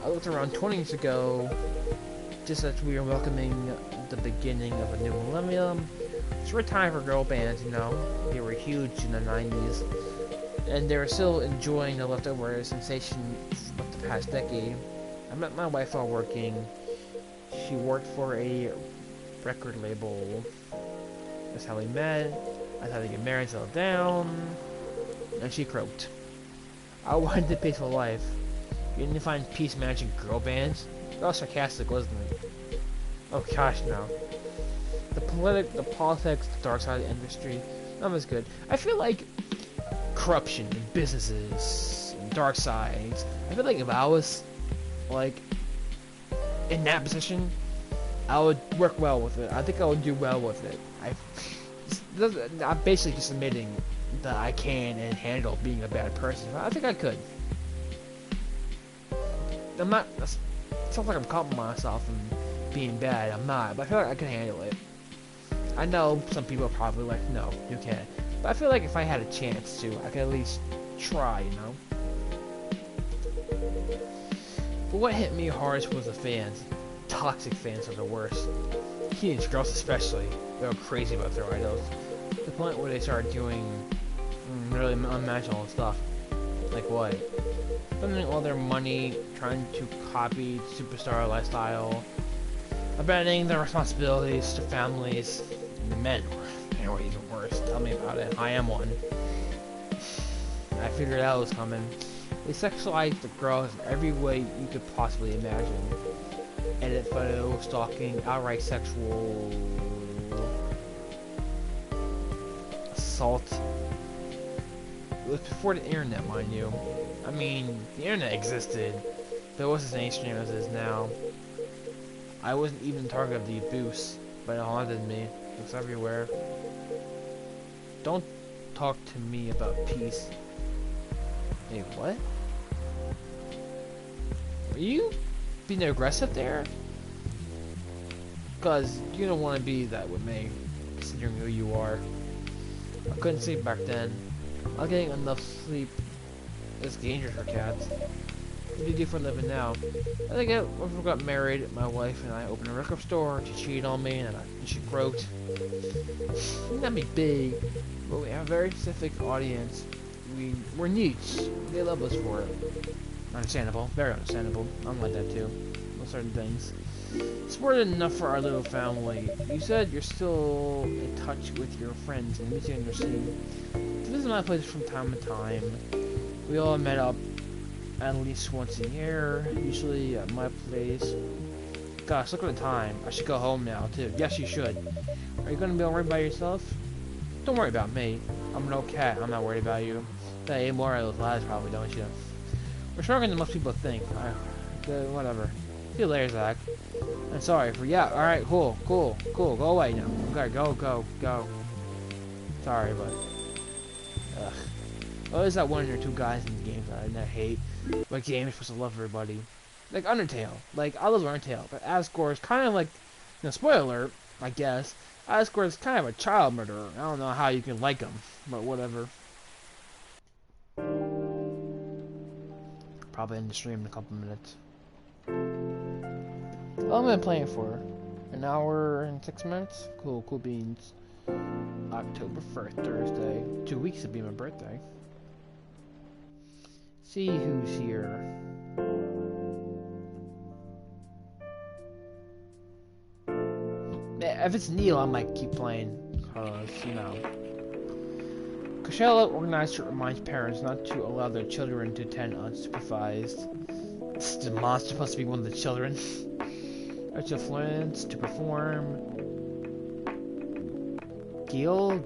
I looked around 20 years ago, just as we were welcoming the beginning of a new millennium. It's a time for girl bands, you know. They were huge in the 90s, and they were still enjoying the leftover sensation of the past decade. I met my wife while working. She worked for a record label. That's how we met. That's how they get married, settle down. And she croaked. I wanted a peaceful life. You didn't find peace managing girl bands? That was sarcastic, wasn't it? Oh gosh, no. The politics, the dark side of the industry, none of it's good. I feel like corruption in businesses, and dark sides. I feel like if I was, like, in that position, I would work well with it. I think I would do well with it. I'm basically just admitting that I can and handle being a bad person. I think I could. I'm not... It sounds like I'm complimenting myself and being bad. I'm not, but I feel like I can handle it. I know some people are probably like, no, you can't. But I feel like if I had a chance to, I could at least try, you know? But what hit me hardest was the fans. Toxic fans are the worst. Teenage girls especially. They're crazy about their idols. To the point where they start doing really unimaginable stuff. Like what? Spending all their money trying to copy superstar lifestyle. Abandoning their responsibilities to families. And the men were even worse. Tell me about it. I am one. I figured out it was coming. They sexualize the girls in every way you could possibly imagine. Edit photo, stalking, outright sexual assault. It was before the internet, mind you. I mean, the internet existed, but it wasn't as mainstream as it is now. I wasn't even the target of the abuse, but it haunted me. It was everywhere. Don't talk to me about peace. Wait, what? Are you being aggressive there? Because you don't want to be that with me, considering who you are. I couldn't sleep back then. Not getting enough sleep is dangerous for cats. do you do for a living now? I think when we got married, my wife and I opened a record store. She cheated on me, and she croaked. Not be big, but we have a very specific audience. We're niche. They love us for it. Understandable, very understandable. I'm like that too. On certain things. It's more than enough for our little family. You said you're still in touch with your friends and meet you in your scene. To visit my place from time to time. We all met up at least once a year, usually at my place. Gosh, look at the time. I should go home now too. Yes, you should. Are you gonna be alright by yourself? Don't worry about me. I'm an old cat. I'm not worried about you. You ate more of those lies, probably, don't you? We're stronger than most people think. Whatever. See you later, Zach. I'm sorry for alright, cool. Go away now. Okay, go. Sorry, but ugh. Always that one or two guys in the games that I hate. Like games are supposed to love everybody. Like Undertale. Like I love Undertale, but Asgore is kind of like spoiler alert, I guess. Asgore is kind of a child murderer. I don't know how you can like him, but whatever. Probably in the stream in a couple minutes. How long have I been playing for? An hour and 6 minutes? Cool beans. October 1st, Thursday. 2 weeks to be my birthday. See who's here. If it's Neil, I might keep playing. Cause, Coachella organized to remind parents not to allow their children to attend unsupervised. Is the monster supposed to be one of the children? Arch of Florence to perform. Gil,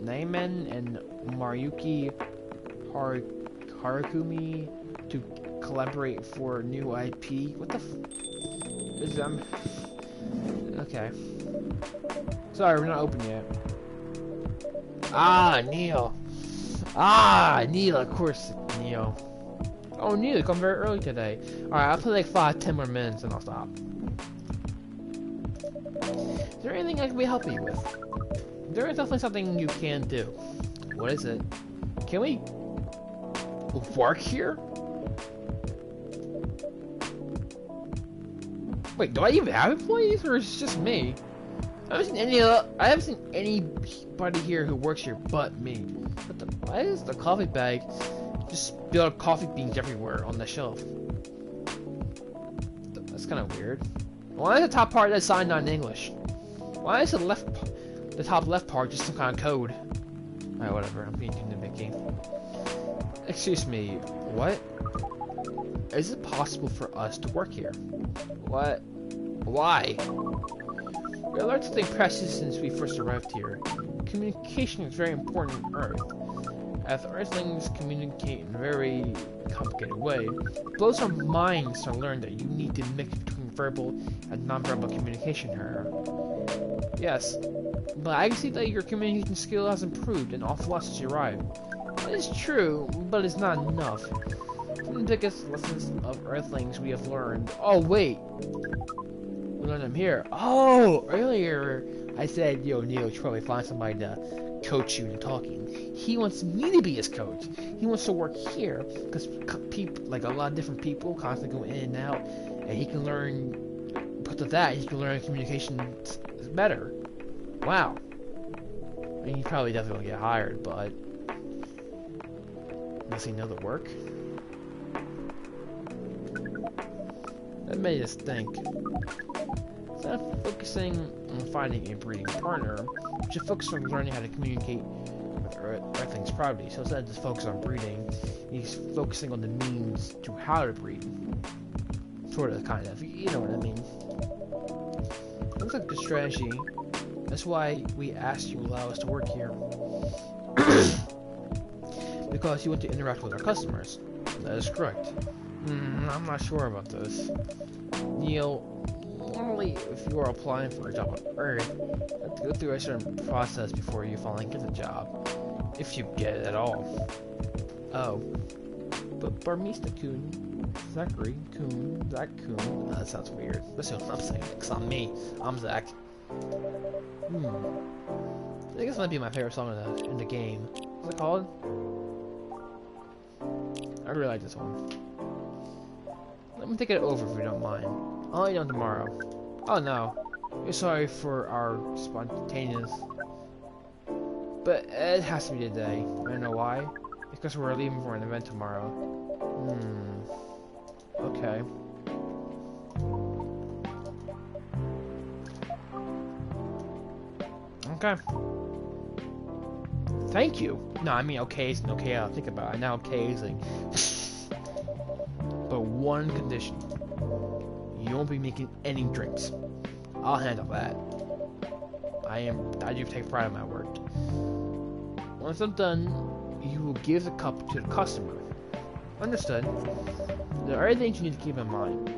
Naiman, and Maruyuki Harakumi to collaborate for new IP. What the is okay. Sorry, we're not open yet. Neil. Neil, of course, Neil. Oh, Neil, you come very early today. Alright, I'll play like 5-10 more minutes and I'll stop. Is there anything I can be helping you with? There is definitely something you can do. What is it? Can we work here? Wait, do I even have employees, or is it just me? I haven't seen anybody here who works here but me. Why is the coffee bag just spilled coffee beans everywhere on the shelf? That's kind of weird. Why is the top part of that sign not in English? Why is the top left part just some kind of code? Alright, whatever. I'm being nitpicky. Excuse me. What? Is it possible for us to work here? What? Why? We have learned something precious since we first arrived here. Communication is very important on Earth. As Earthlings communicate in a very complicated way, it blows our minds to learn that you need to mix between verbal and non-verbal communication here. Yes, but I can see that your communication skill has improved an awful lot since you arrived. It is true, but it's not enough. Some of the biggest lessons of Earthlings we have learned. Oh, wait! We learned them here. Oh! Earlier, I said, yo, Neil, you should probably find somebody to coach you in talking. He wants me to be his coach. He wants to work here, because people, like a lot of different people, constantly go in and out, and he can learn, because of that, he can learn communication better. Wow. I mean, he probably definitely will get hired, but does he know the work? That made us think. Instead of focusing on finding a breeding partner, we should focus on learning how to communicate with Earthlings properly. So instead of just focus on breeding, he's focusing on the means to how to breed. Sort of, kind of. You know what I mean. Looks like a good strategy. That's why we asked you to allow us to work here. Because you want to interact with our customers. That is correct. I'm not sure about this. Neil, normally if you are applying for a job on Earth, you have to go through a certain process before you finally get the job. If you get it at all. Oh. But Barmista-kun, Zachary Kun, Zach Kun, that sounds weird. That's what I'm saying, because I'm me. I'm Zach. I think this might be my favorite song in the game. What's it called? I really like this one. let me think it over if you don't mind. I'll let you know tomorrow. Oh no, we're sorry for our spontaneous, but it has to be today. I know why. Because we're leaving for an event tomorrow. Okay. Okay. Thank you. No, I mean okay isn't okay. I'll think about it. Now okay is like. But one condition. You won't be making any drinks. I'll handle that. I do take pride in my work. Once I'm done, you will give the cup to the customer. Understood. There are things you need to keep in mind.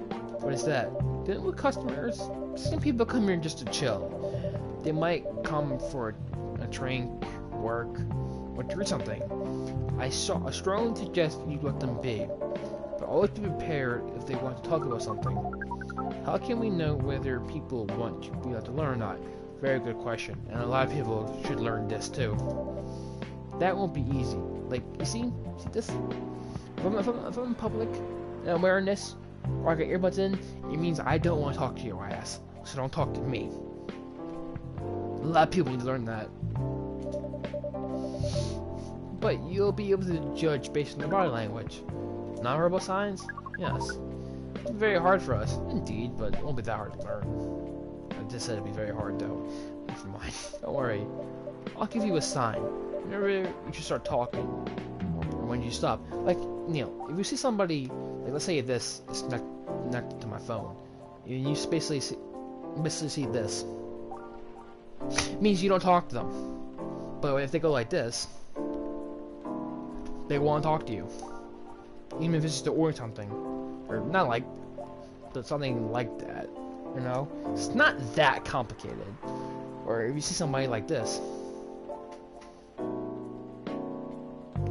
What is that? Dealing with customers, some people come here just to chill. They might come for a drink, work, or do something. I strongly suggest you let them be, but always be prepared if they want to talk about something. How can we know whether people want to be able to learn or not? Very good question, and a lot of people should learn this too. That won't be easy. Like, you see this? If I'm in public and I'm wearing this, or I got earbuds in, it means I don't want to talk to your ass, so don't talk to me. A lot of people need to learn that. But you'll be able to judge based on the body language. Non-verbal signs? Yes. It's very hard for us, indeed, but it won't be that hard to learn. I just said it'd be very hard though. Never mind. Don't worry. I'll give you a sign. Whenever you should start talking, or when you stop. Like, Neil, if you see somebody, like let's say this is connected to my phone, and you basically see this, it means you don't talk to them. But if they go like this, they want to talk to you, even if it's just to order something, or not like, but something like that. You know, it's not that complicated. Or if you see somebody like this,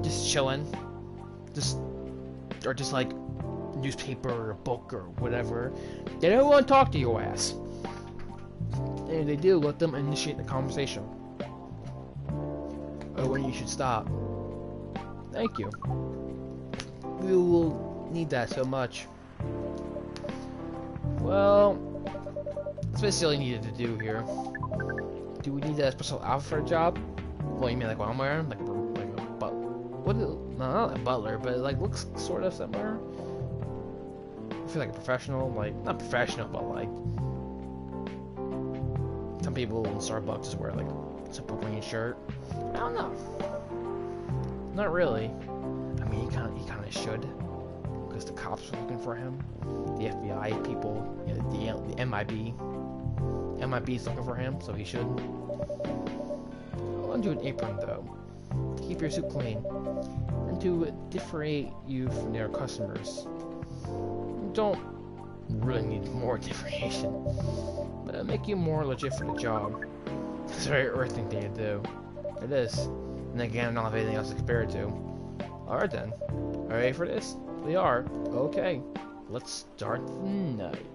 just chilling, just like newspaper or a book or whatever, they don't want to talk to your ass. And if they do, let them initiate the conversation. Or when you should stop. Thank you. We will need that so much. Well, that's basically all you needed to do here. Do we need a special outfit for a job? Well, you mean like what I'm wearing? Like a butler? What? No, not a butler, but it like looks sort of similar. I feel like a professional, like not professional, but like some people in Starbucks just wear like a simple green shirt. I don't know. Not really. I mean, he kind of should, because the cops are looking for him. The FBI people, you know, the MIB is looking for him, so he should. I'll do an apron though, to keep your suit clean, and to differentiate you from their customers. Don't really need more differentiation, but it'll make you more legit for the job. It's a very earthing thing to do. It is. And again, I don't have anything else to compare it to. Alright then. Are you ready for this? We are. Okay. Let's start the night.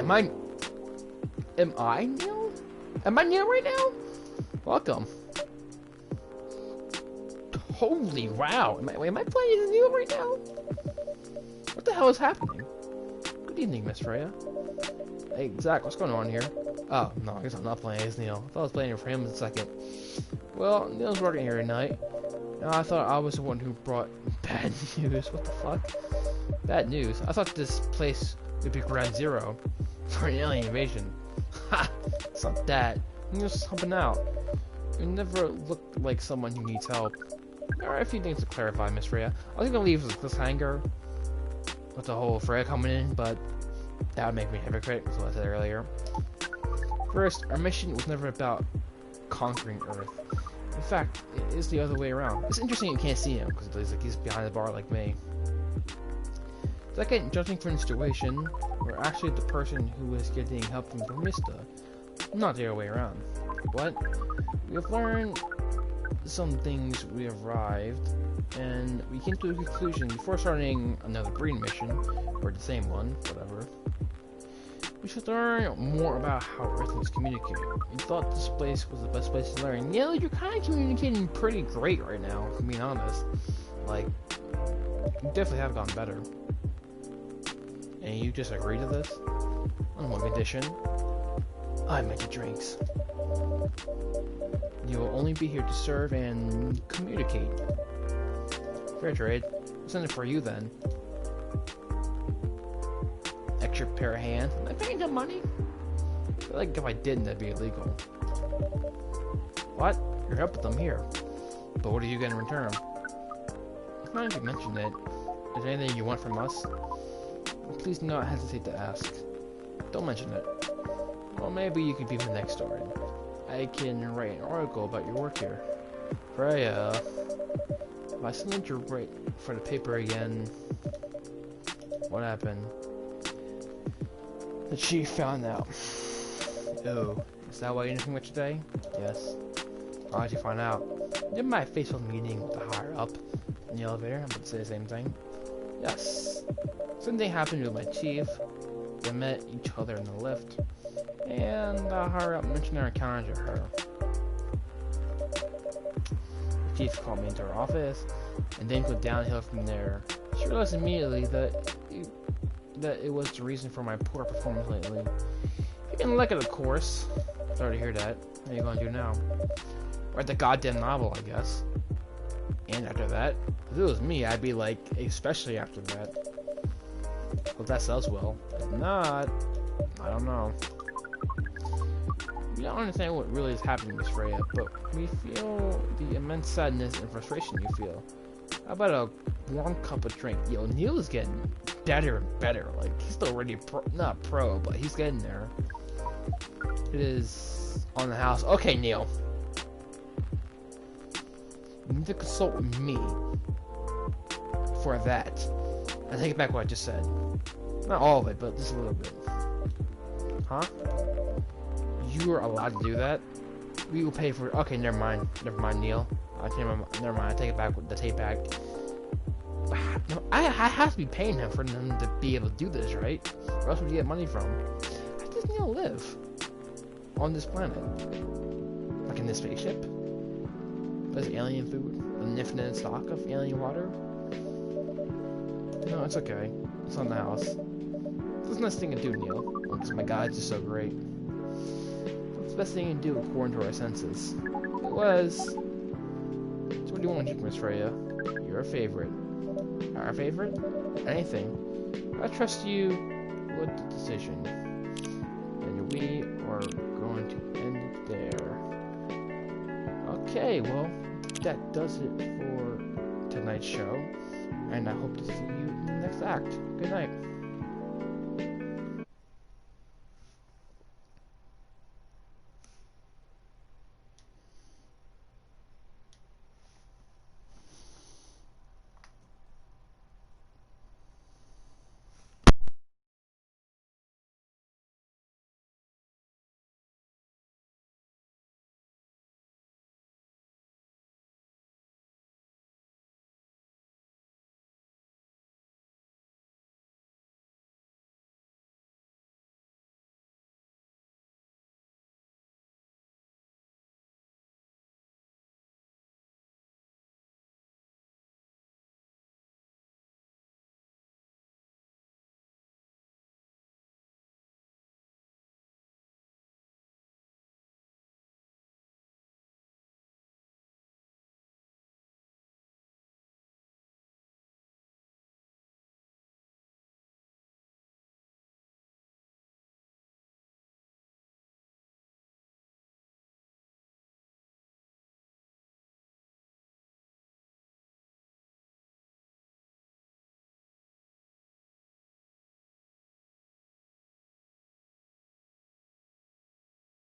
Am I Neil? Am I Neil right now? Welcome. Holy wow. Am I playing as Neil right now? What the hell is happening? Good evening, Miss Freya. Hey, Zach, what's going on here? Oh, no, I guess I'm not playing as Neil. I thought I was playing for him in a second. Well, Neil's working here tonight. Now I thought I was the one who brought bad news. What the fuck? Bad news? I thought this place would be ground zero for an alien invasion. Ha! It's not that. You're just humping out. You never look like someone who needs help. There are a few things to clarify, Miss Freya. I was gonna leave with this cliffhanger with the whole Freya coming in, but that would make me a hypocrite, as I said earlier. First, our mission was never about conquering Earth. In fact, it is the other way around. It's interesting you can't see him, because he's behind the bar like me. Second, judging from the situation, we're actually the person who is getting help from Vermista, not the other way around. But we have learned some things, we arrived, and we came to a conclusion before starting another breeding mission, or the same one, whatever. We should learn more about how Earthlings communicate. You thought this place was the best place to learn. Yeah, you're kind of communicating pretty great right now, to be honest. Like, you definitely have gotten better. And you just agree to this? On one condition. I make the drinks. You will only be here to serve and communicate. Fair trade. What's in it for you then? Extra pair of hands? Am I paying them money? I feel like if I didn't, that'd be illegal. What? You're helping them here. But what do you get in return? It's not if you mentioned it. Is there anything you want from us? Please do not hesitate to ask. Don't mention it. Well, maybe you could be my next story. I can write an article about your work here. Freya, if I still need to write for the paper again, what happened? The chief found out. Oh, is that why you didn't think much today? Yes. How did you find out? Did my Facebook meeting with the higher up in the elevator? I'm about to say the same thing. Yes. Same thing happened with my chief. They met each other in the lift, and the higher up mentioned their encounter to her. The chief called me into her office, and then went downhill from there. She realized immediately that it was the reason for my poor performance lately. You can like it, of course. Sorry to hear that. What are you gonna do now? Write the goddamn novel, I guess. And after that, if it was me, I'd be like, especially after that. Well, that sells well. If not, I don't know. We don't understand what really is happening, Miss Freya, but we feel the immense sadness and frustration you feel. How about a warm cup of drink? Yo, Neil is getting better and better. Like, he's still already not pro, but he's getting there. It is on the house. Okay, Neil. You need to consult with me for that. I take back what I just said. Not all of it, but just a little bit. Huh? You are allowed to do that? We will pay for it. Okay, never mind. Never mind, Neil. Never mind. I take it back with the tape back. No, I have to be paying him for them to be able to do this, right? Or else would you get money from? How does Neil live on this planet? Like in this spaceship? Does alien food? An infinite stock of alien water? No, it's okay. It's on the house. What's the next thing to do, Neil? Because my guides are so great. What's the best thing to do according to our senses? It was... So what do you want to do, Miss Freya? You're a favorite. Our favorite? Anything. I trust you with the decision. And we are going to end it there. Okay, well, that does it for tonight's show. And I hope to see you in the next act. Good night.